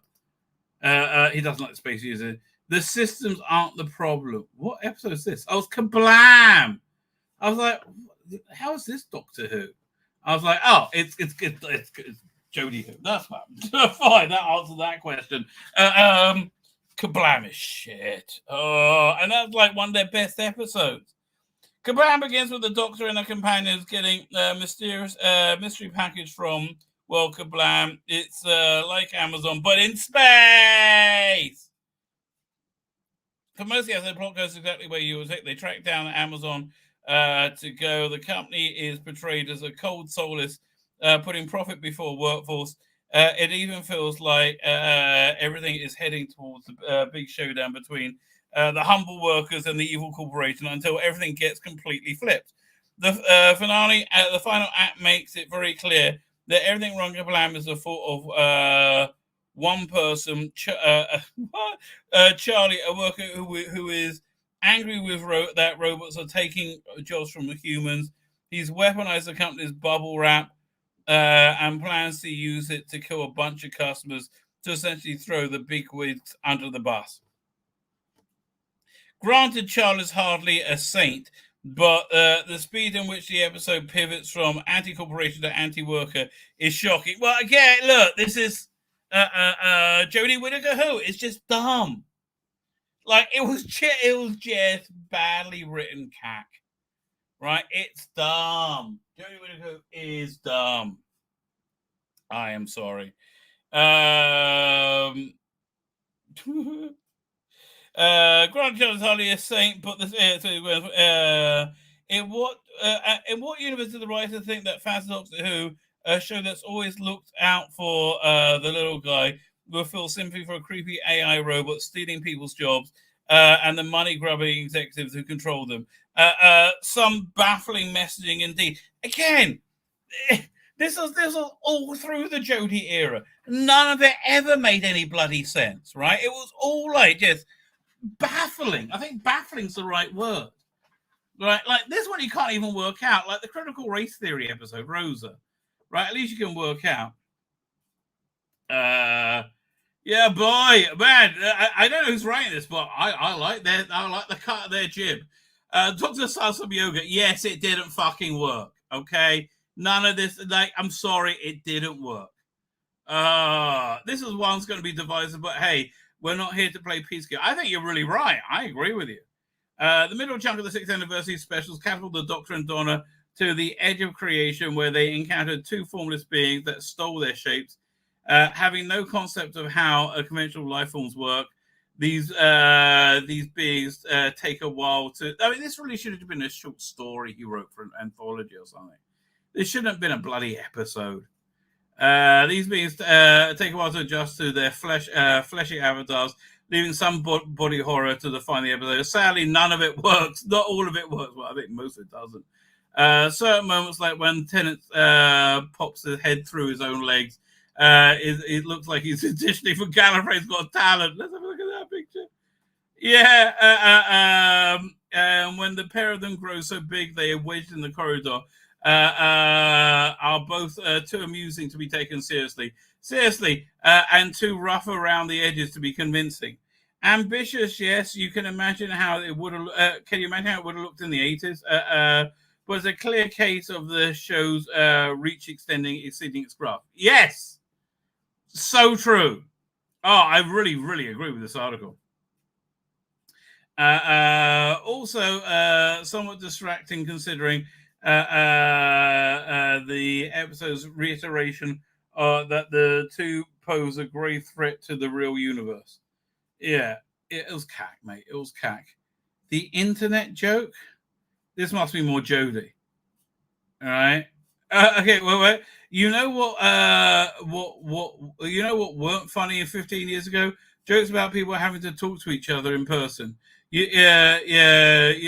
He doesn't like the space user. The systems aren't the problem. What episode is this? Oh, it's Kablam! I was like, how is this Doctor Who? I was like, oh, it's Jodie who? That's fine. Fine, that answers that question. Kablam is shit. Oh, and that's like one of their best episodes. Kablam begins with the Doctor and her companions getting a mysterious mystery package from, well, Kablam. It's like Amazon, but in space. For most of the episode, the plot goes exactly where you would think. They track down Amazon to go. The company is portrayed as a cold, soulless, putting profit before workforce. It even feels like everything is heading towards the big showdown between the humble workers and the evil corporation until everything gets completely flipped. The finale, the final act makes it very clear that everything wrong with Kablam is the fault of one person, Charlie, a worker who is angry with that robots are taking jobs from the humans. He's weaponized the company's bubble wrap and plans to use it to kill a bunch of customers to essentially throw the bigwigs under the bus. Granted, Charlie's hardly a saint, but the speed in which the episode pivots from anti-corporation to anti-worker is shocking. Well, again, look, this is Jodie Whittaker who? It's just dumb. Like, it was just badly written cack. Right? It's dumb. Jodie Whittaker is dumb. I am sorry. Grant Jones hardly a saint, but in what universe did the writer think that fans of Doctor Who, a show that's always looked out for the little guy, will feel sympathy for a creepy AI robot stealing people's jobs and the money-grubbing executives who control them? Some baffling messaging indeed. Again, this was all through the Jodie era. None of it ever made any bloody sense, right? It was all like just baffling. I think baffling's the right word. Right? Like this one you can't even work out. Like the critical race theory episode, Rosa. Right? At least you can work out. Yeah, boy, man. I don't know who's writing this, but I like the cut of their jib. Dr. Sasam Yoga, yes, it didn't fucking work. Okay? None of this, like, I'm sorry, it didn't work. This is one's going to be divisive, but hey, we're not here to play peacekeeper. I think you're really right. I agree with you. The middle chunk of the 6th anniversary specials catapulted the Doctor and Donna to the edge of creation, where they encountered two formless beings that stole their shapes, having no concept of how conventional life forms work. These beings take a while to. I mean, this really should have been a short story he wrote for an anthology or something. This shouldn't have been a bloody episode. These beings take a while to adjust to their fleshy avatars, leaving some body horror to define the episode. Sadly, none of it works. Not all of it works. Well, I think most of it doesn't. Certain moments, like when Tennant pops his head through his own legs, it looks like he's auditioning for Gallifrey's Got Talent. Let's have a look at that picture. Yeah. And when the pair of them grow so big they are wedged in the corridor, are both too amusing to be taken seriously, and too rough around the edges to be convincing. Ambitious, yes. You can imagine how it would have. Can you imagine how it would have looked in the 80s? But it's a clear case of the show's reach exceeding its grasp. Yes, so true. Oh, I really, really agree with this article. Also, somewhat distracting considering the episode's reiteration that the two pose a grave threat to the real universe. Yeah, it was cack, mate. It was cack. The internet joke? This must be more Jodie. All right. Okay, wait. You know what weren't funny 15 years ago? Jokes about people having to talk to each other in person. You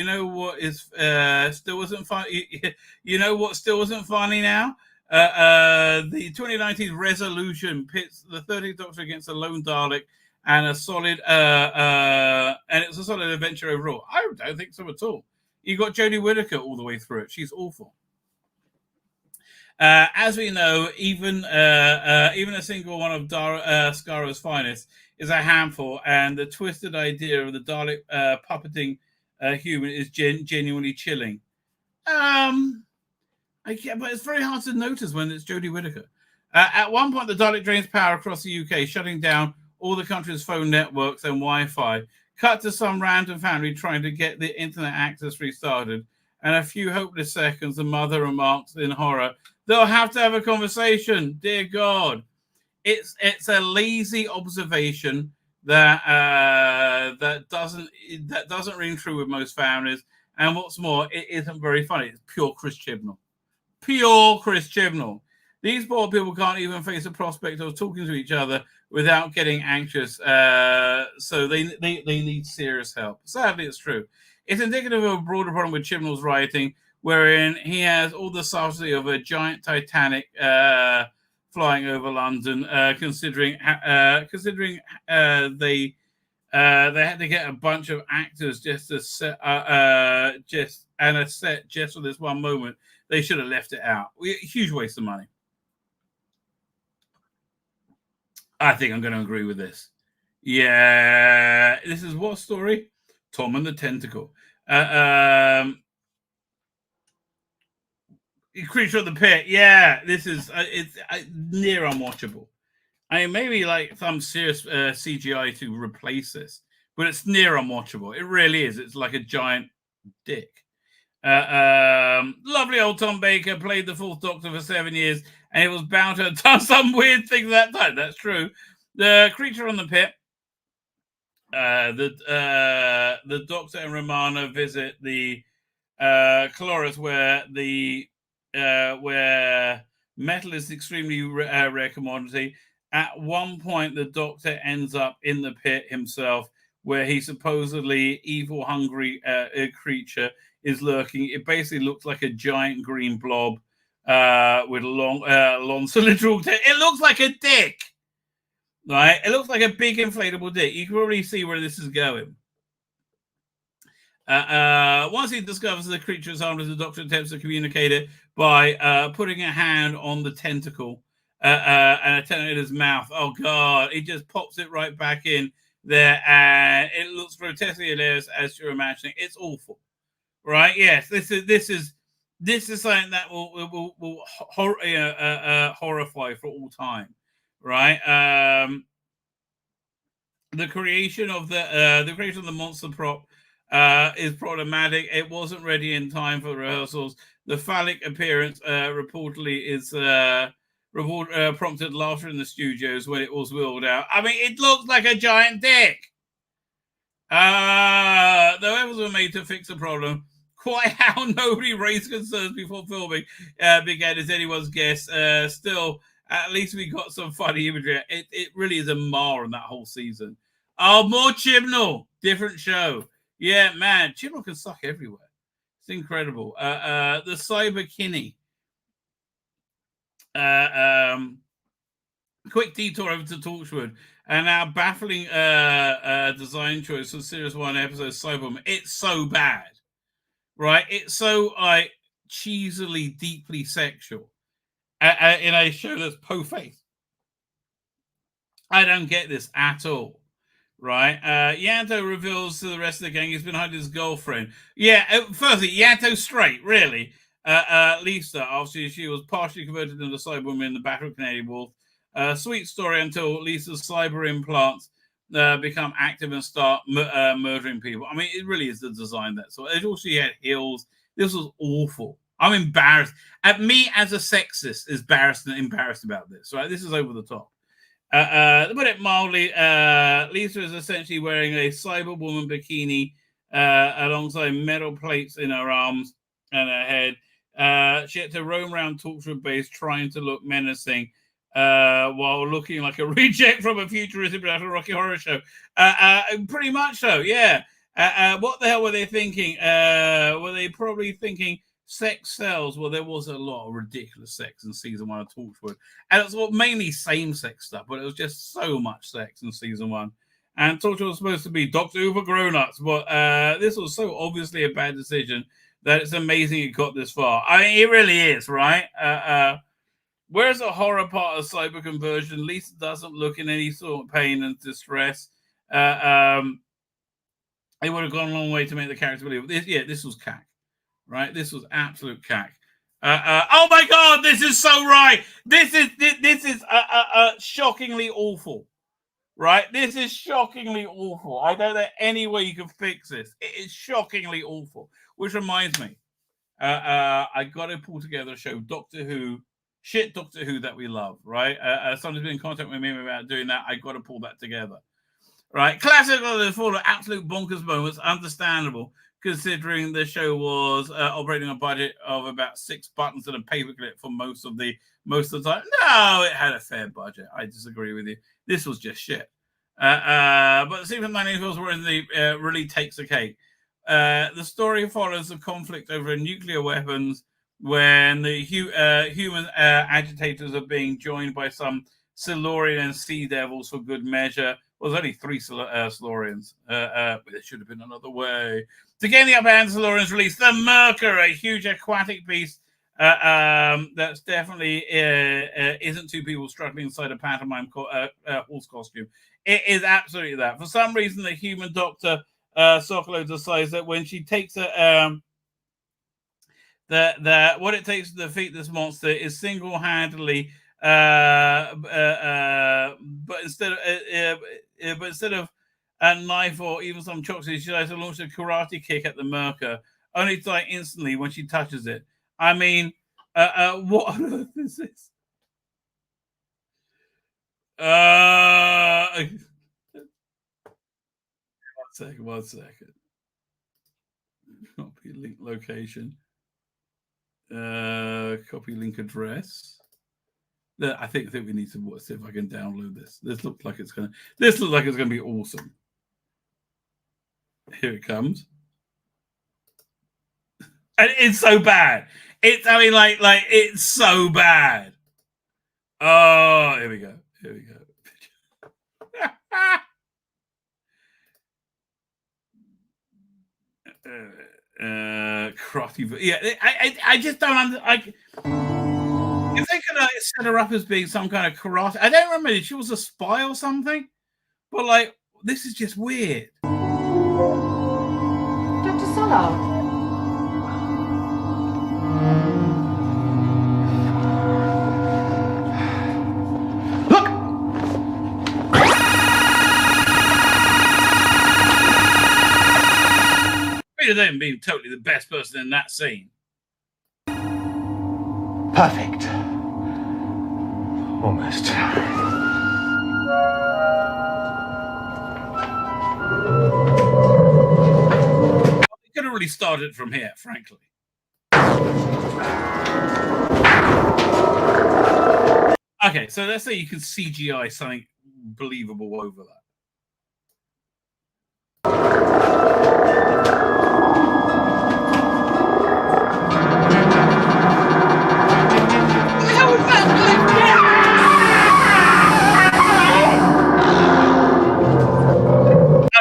know what is still wasn't funny. You know what still wasn't funny now? The 2019 resolution pits the 13th Doctor against a lone Dalek and a solid and it's a solid adventure overall. I don't think so at all. You got Jodie Whittaker all the way through it. She's awful. As we know, even a single one of Scaro's finest is a handful, and the twisted idea of the Dalek puppeting human is genuinely chilling. Yeah, but it's very hard to notice when it's Jodie Whittaker. At one point, the Dalek drains power across the UK, shutting down all the country's phone networks and Wi-Fi. Cut to some random family trying to get the internet access restarted. And a few hopeless seconds, the mother remarks in horror, "They'll have to have a conversation. Dear God." It's a lazy observation that that doesn't ring true with most families. And what's more, it isn't very funny. It's pure Chris Chibnall. Pure Chris Chibnall. These poor people can't even face the prospect of talking to each other without getting anxious. So they need serious help. Sadly, it's true. It's indicative of a broader problem with Chibnall's writing, wherein he has all the subtlety of a giant Titanic flying over London, considering they had to get a bunch of actors just to set just for this one moment. They should have left it out. Huge waste of money. I think I'm going to agree with this. Yeah, this is what story? Tom and the Tentacle. Creature of the Pit. Yeah, this is it's near unwatchable. I mean, maybe like some serious CGI to replace this, but it's near unwatchable. It really is. It's like a giant dick. Lovely old Tom Baker played the Fourth Doctor for 7 years, and it was bound to have done some weird things that time. That's true. The Creature on the Pit. The Doctor and Romana visit the Cloris, where metal is extremely rare commodity. At one point, the Doctor ends up in the pit himself, where he supposedly evil, hungry creature is lurking. It basically looks like a giant green blob with long cylindrical tail. It looks like a dick, right? It looks like a big inflatable dick. You can probably see where this is going. Once he discovers the creature is harmless, the Doctor attempts to communicate it by putting a hand on the tentacle and a tentacle in his mouth. Oh God! He just pops it right back in there, and it looks grotesquely hilarious as you're imagining. It's awful, right? Yes, this is something that will horrify for all time, right? The creation of the monster prop is problematic. It wasn't ready in time for rehearsals. The phallic appearance reportedly is prompted laughter in the studios when it was wheeled out. I mean, it looks like a giant dick. The efforts were made to fix the problem. Quite how nobody raised concerns before filming began is anyone's guess. Still, at least we got some funny imagery. It really is a mar on that whole season. Oh, more Chibnall. Different show. Yeah, man. Chibnall can suck everywhere. It's incredible. The Cyber Kinney. Quick detour over to Torchwood. And our baffling design choice for Series 1 episode Cyberman. It's so bad. Right? It's so like cheesily, deeply sexual. In a show that's po-faced. I don't get this at all. Right? Yanto reveals to the rest of the gang he's been hiding his girlfriend. Yeah, firstly, Yanto's straight, really. Lisa, obviously, she was partially converted into a Cyberwoman in the Battle of Canary Wharf. Sweet story until Lisa's cyber implants become active and start murdering people. I mean, it really is the design that. So it also had heels. This was awful. I'm embarrassed. At me as a sexist is embarrassed about this. Right? This is over the top. To put it mildly, Lisa is essentially wearing a Cyberwoman bikini alongside metal plates in her arms and her head. She had to roam around Torchwood Base trying to look menacing while looking like a reject from a futuristic Rocky Horror Show. Pretty much so, yeah. What the hell were they thinking? Were they probably thinking sex sells? Well, there was a lot of ridiculous sex in season 1 of Torchwood. And it was mainly same-sex stuff, but it was just so much sex in season 1. And Torchwood was supposed to be Doctor Who for grown-ups, but this was so obviously a bad decision that it's amazing it got this far. I mean, it really is, right? Where's the horror part of cyber conversion? Lisa doesn't look in any sort of pain and distress. It would have gone a long way to make the character believe. This was cack, right? This was absolute cack. Oh my God, this is so right. This is shockingly awful. Right? This is shockingly awful. I don't know any way you can fix this. It is shockingly awful. Which reminds me, I got to pull together a show, Doctor Who that we love, right? Someone's been in contact with me about doing that. I got to pull that together, right? Classic full of absolute bonkers moments, understandable, considering the show was operating on a budget of about 6 buttons and a paperclip for most of the time. No, it had a fair budget. I disagree with you. This was just shit. But the Secret 1940s were in the really takes a cake. The story follows the conflict over nuclear weapons when the human agitators are being joined by some Silurian and Sea Devils for good measure. Well, there's only 3 Silurians, but there should have been another way. To gain the upper hand, the Silurians release the Merker, a huge aquatic beast that's definitely isn't 2 people struggling inside a pantomime horse costume. It is absolutely that. For some reason, the human doctor Sokolow decides that when she takes that what it takes to defeat this monster is single-handedly, but instead of a knife or even some chopsticks, she tries to launch a karate kick at the Merker, only to die instantly when she touches it. I mean, what on earth is this? One second. Copy link location. Copy link address. I think we need to see if I can download this. This looks like it's gonna be awesome. Here it comes. And it's so bad. It's so bad. Oh, here we go. Karate. Yeah, I just don't. If they could set her up as being some kind of karate, I don't remember if she was a spy or something. But this is just weird. Dr. Solo. Them being totally the best person in that scene. Perfect. Almost. We could have really started from here, frankly. Okay, so let's say you can CGI something believable over that.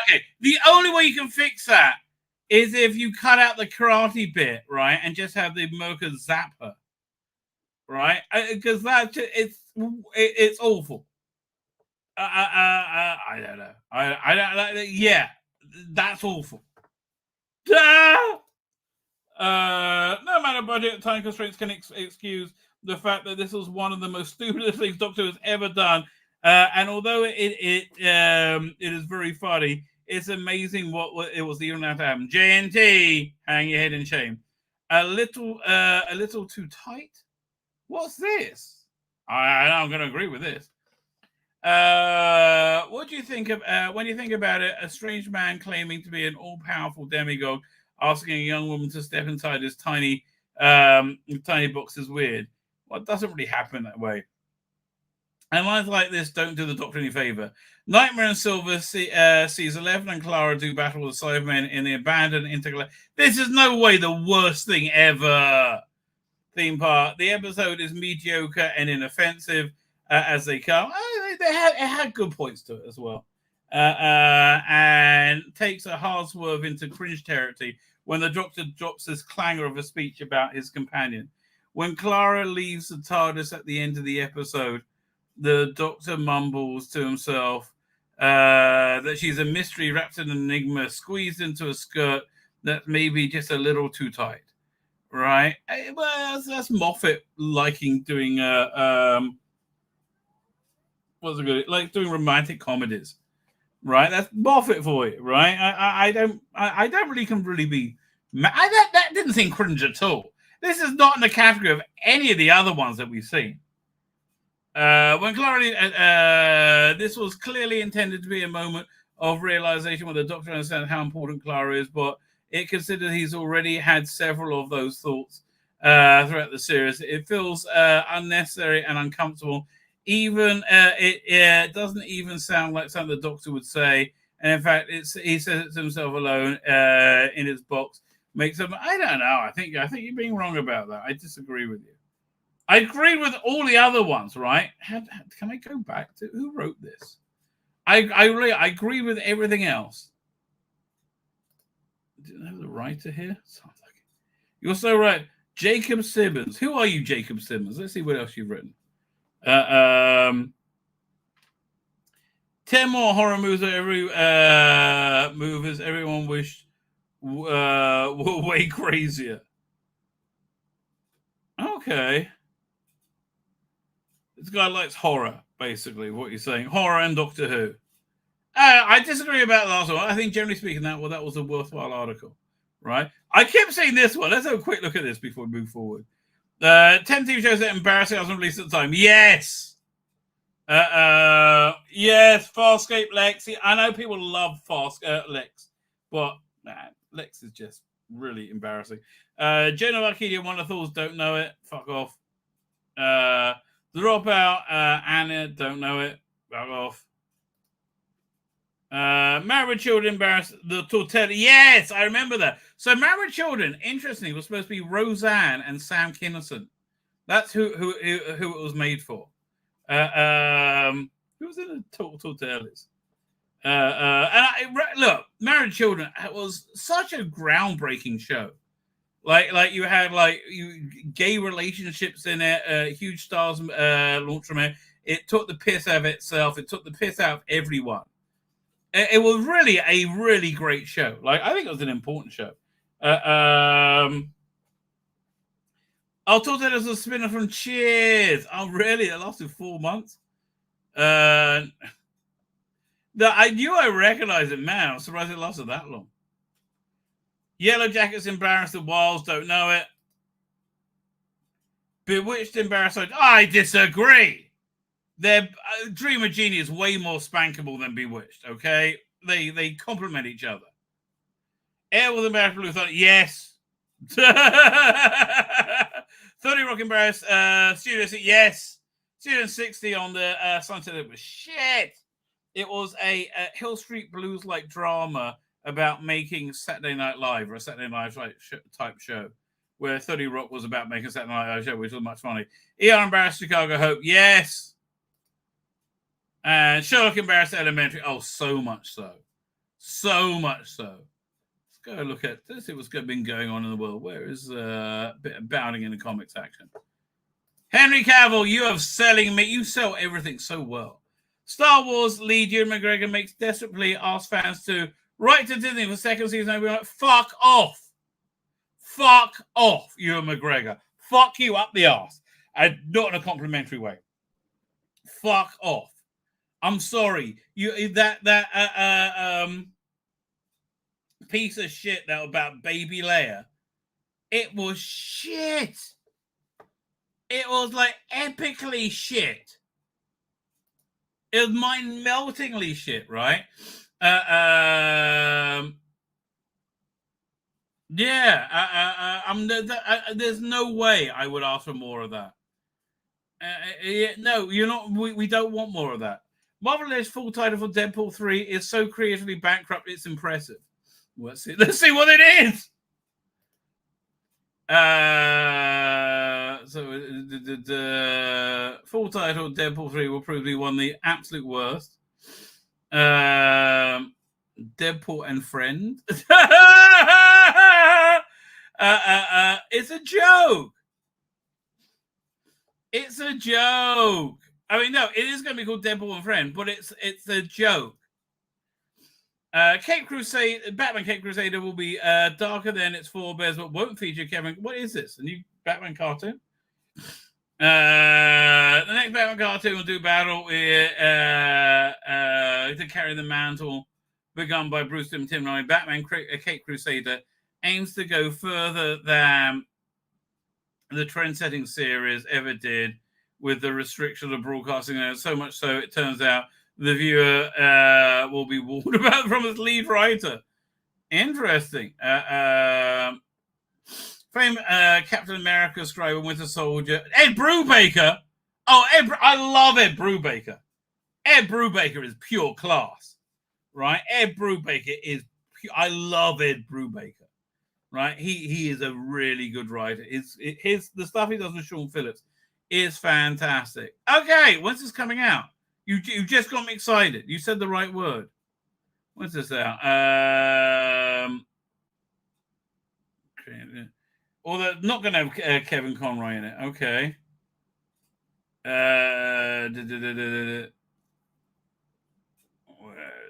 Okay, the only way you can fix that is if you cut out the karate bit, right, and just have the Merker zap her, right? Because it's awful. I don't know. I don't like. Yeah, that's awful. No matter budget, time constraints can excuse the fact that this was one of the most stupidest things Doctor has ever done. And although it is very funny, it's amazing what it was even allowed to happen. JNT, hang your head in shame. A little too tight. What's this? I'm going to agree with this. What do you think of when you think about it? A strange man claiming to be an all-powerful demigod asking a young woman to step inside his tiny box is weird. Well, it doesn't really happen that way. And lines like this don't do the Doctor any favor. Nightmare and Silver sees 11 and Clara do battle with the Cybermen in the abandoned intergalactic. This is no way the worst thing ever. Theme park. The episode is mediocre and inoffensive as they come. It had good points to it as well. And takes a hard swerve into cringe territory when the Doctor drops this clangor of a speech about his companion. When Clara leaves the TARDIS at the end of the episode, the Doctor mumbles to himself that she's a mystery wrapped in an enigma, squeezed into a skirt that may be just a little too tight. right? Well, that's Moffat liking doing what's it good? Like doing romantic comedies, right? That's Moffat for you, right? I don't really can really be. That didn't seem cringe at all. This is not in the category of any of the other ones that we've seen. When Clara, this was clearly intended to be a moment of realization when the Doctor understands how important Clara is, but it considered he's already had several of those thoughts throughout the series. It feels unnecessary and uncomfortable. Even it doesn't even sound like something the Doctor would say. And in fact, he says it to himself alone in his box. Makes him. I don't know. I think you're being wrong about that. I disagree with you. I agree with all the other ones, right? Can I go back to who wrote this? I agree with everything else. Didn't have the writer here. Sounds like it. You're so right, Jacob Simmons. Who are you, Jacob Simmons? Let's see what else you've written. 10 more horror movies. Movies everyone wished were way crazier. Okay. This guy likes horror, basically, what you're saying. Horror and Doctor Who. I disagree about the last one. I think, generally speaking, that was a worthwhile article, right? I kept saying this one. Let's have a quick look at this before we move forward. 10 TV shows that embarrassing us and released at the time. Yes! Yes, Farscape, Lex. I know people love Lex, but Lex is just really embarrassing. Joan of Arcadia, One of the Thoughts, don't know it. Fuck off. The Dropout, Anna, don't know it. Fuck off. Married with Children, embarrassed. The Tortella. Yes, I remember that. So Married with Children, interestingly, was supposed to be Roseanne and Sam Kinison. That's who it was made for. Who was in the Tortellas? Look, Married with Children was such a groundbreaking show. Like you had gay relationships in it, huge stars launched from it. It took the piss out of itself. It took the piss out of everyone. It was really a really great show. I think it was an important show. I'll talk to it as a spinner from Cheers. Oh, really? It lasted 4 months. I knew I recognized it, man. I'm surprised it lasted that long. Yellow Jackets, Embarrassed the Wilds, don't know it. Bewitched, Embarrassed. I disagree. Their Dream of Genie is way more spankable than Bewitched, okay? They complement each other. Airwolf, Embarrassed, Blue Thunder, yes. 30 Rock, Embarrassed, Studio 60, yes. Studio 60 on the Sunset, it was shit. It was a Hill Street Blues-like drama about making Saturday Night Live, or a Saturday Night Live type show, where 30 Rock was about making a Saturday Night Live show, which was much funny. ER Embarrassed, Chicago Hope, yes. And Sherlock Embarrassed, Elementary, oh, so much so. So much so. Let's go look at, let's see what's been going on in the world. Where is a bit of bounding in the comics action? Henry Cavill, you are selling me. You sell everything so well. Star Wars lead Ewan McGregor makes desperate plea, asks fans to write to Disney for second season. And we're like, fuck off. Fuck off, Ewan McGregor. Fuck you up the arse. And not in a complimentary way. Fuck off. I'm sorry. You that piece of shit that about Baby Leia. It was shit. It was epically shit. It was mind-meltingly shit, right? There's no way I would ask for more of that. No, you're not. We don't want more of that. Marvel's full title for Deadpool 3 is so creatively bankrupt, it's impressive. Let's see what it is. So the full title Deadpool 3 will probably be one of the absolute worst. Deadpool and Friend. It's a joke. It's a joke. I mean, no, it is going to be called Deadpool and Friend, but it's a joke. Batman Cape Crusader will be darker than its forebears, but won't feature Kevin. What is this? A new Batman cartoon? The next Batman cartoon will do battle with, to carry the mantle begun by Bruce Timm. Batman Cape Crusader aims to go further than the trend-setting series ever did with the restriction of broadcasting. So much so, it turns out the viewer will be warned about from its lead writer. Interesting. Famed Captain America, Scribe, Winter Soldier, Ed Brubaker. Oh, I love Ed Brubaker. Ed Brubaker is pure class, right? Ed Brubaker is pure, I love Ed Brubaker, right? He is a really good writer. The stuff he does with Sean Phillips is fantastic. Okay, when's this coming out? You just got me excited. You said the right word. When's this out? Although not going to have Kevin Conroy in it. Okay. Where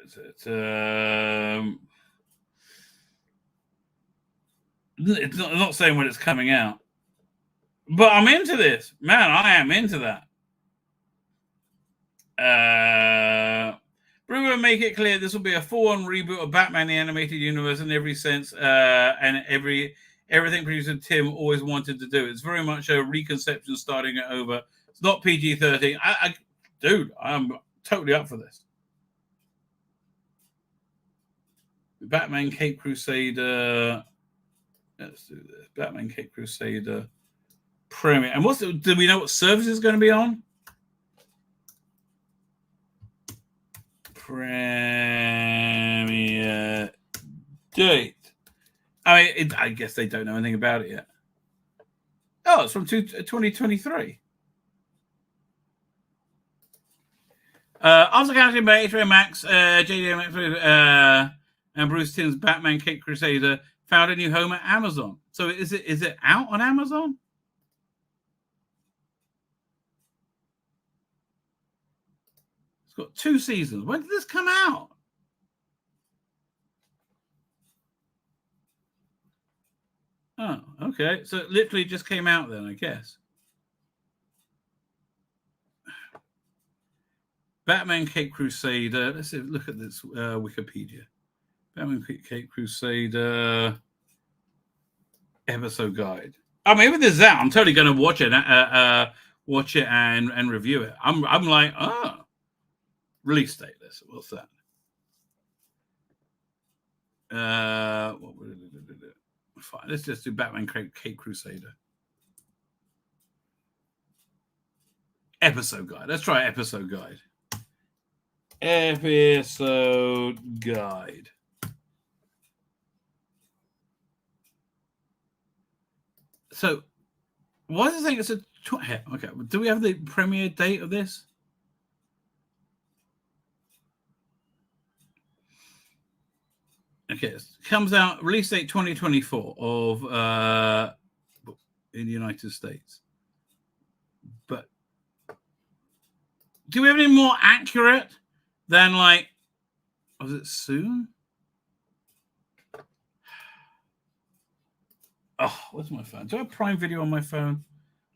is it? It's not saying when it's coming out. But I'm into this. Man, I am into that. Brewer make it clear this will be a full-on reboot of Batman the Animated Universe in every sense, and everything producer Tim always wanted to do. It's very much a reconception, starting it over. It's not PG-13. Dude, I'm totally up for this. Batman Cape Crusader. Let's do this. Batman Cape Crusader premiere. And do we know what service is going to be on? Premiere date. I guess they don't know anything about it yet. Oh, it's from 2023. After counting by HBO Max, JJ Max, and Bruce Timm's Batman Cape Crusader found a new home at Amazon. So is it out on Amazon? It's got 2 seasons. When did this come out? Oh, okay. So it literally just came out then, I guess. Batman Cape Crusader. Let's look at this Wikipedia. Batman Cape Crusader episode guide. I mean, with this out, I'm totally going to watch it and review it. I'm like, release date. What's that? Fine. Let's just do Batman Cape Crusader episode guide. Let's try episode guide. Episode guide. So, why does it think it's a... Okay, do we have the premiere date of this? Okay, it comes out, release date 2024 of in the United States. But do we have any more accurate than, like, was it soon? Oh, where's my phone? Do I have Prime Video on my phone?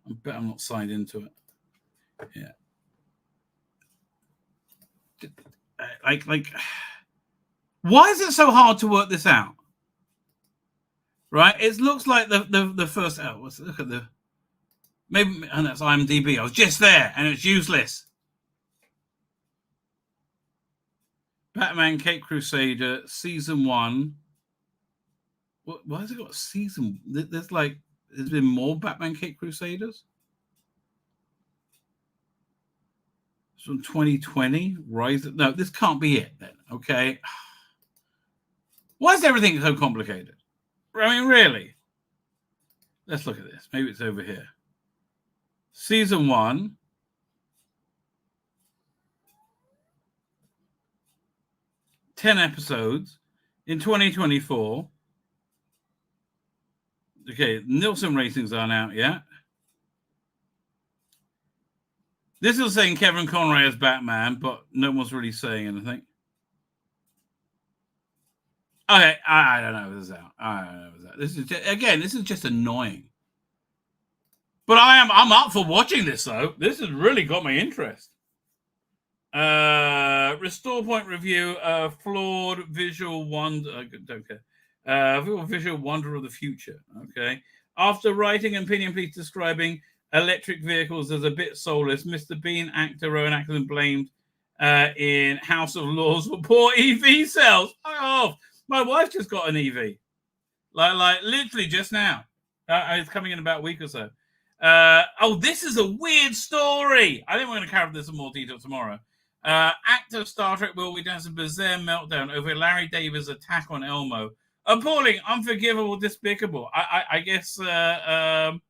I bet I'm not signed into it. Yeah. Like, why is it so hard to work this out? Right? It looks like the first. Oh, look at the. Maybe, and that's IMDb. I was just there, and it's useless. Batman Cape Crusader season 1. Why has it got a season? There's been more Batman Cape Crusaders. It's from 2020. Rise. No, this can't be it then. Okay. Why is everything so complicated? I mean, really. Let's look at this. Maybe it's over here. Season 1. Ten episodes in 2024. Okay, Nielsen ratings aren't out yet. This is saying Kevin Conroy as Batman, but no one's really saying anything. Okay, I don't know if this is out. I don't know if this is out. This is just, again, this is just annoying. But I'm up for watching this though. This has really got my interest. Restore point review. Flawed visual wonder. I don't care. Visual wonder of the future. Okay. After writing an opinion piece describing electric vehicles as a bit soulless, Mr. Bean actor Rowan Atkinson blamed in House of Lords for poor EV sales. Oh, my wife just got an EV, like literally just now. It's coming in about a week or so. This is a weird story. I think we're going to cover this in more detail tomorrow. Actor of Star Trek Will Wheaton has a bizarre meltdown over Larry David's attack on Elmo. Appalling, unforgivable, despicable. I guess. I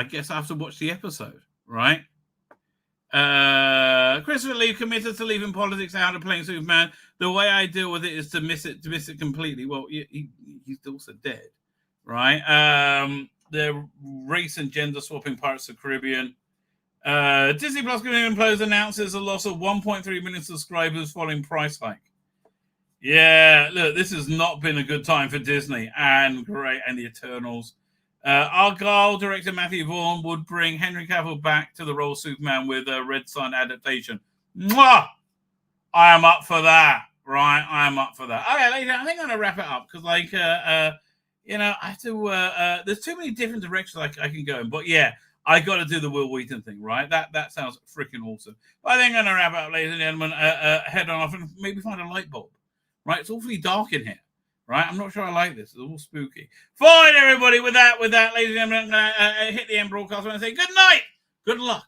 guess I have to watch the episode, right? Christopher Lee committed to leaving politics out of playing Superman. The way I deal with it is to miss it completely. Well, he's also dead, right? The race and gender swapping Pirates of the Caribbean. Disney Plus Canadian Plus announces a loss of 1.3 million subscribers following price hike. Yeah, look, this has not been a good time for Disney and the Eternals. Argyle director Matthew Vaughn would bring Henry Cavill back to the role of Superman with a Red Sun adaptation. Mwah! I am up for that, right? I am up for that. Okay, later, I think I'm going to wrap it up because, I have to. There's too many different directions I can go in, but yeah, I got to do the Will Wheaton thing, right? That sounds freaking awesome. But I think I'm going to wrap it up, ladies and gentlemen. Head on off and maybe find a light bulb, right? It's awfully dark in here. Right, I'm not sure I like this. It's all spooky. Fine, everybody. With that, ladies and gentlemen, I'm going to hit the end broadcast and say good night, good luck,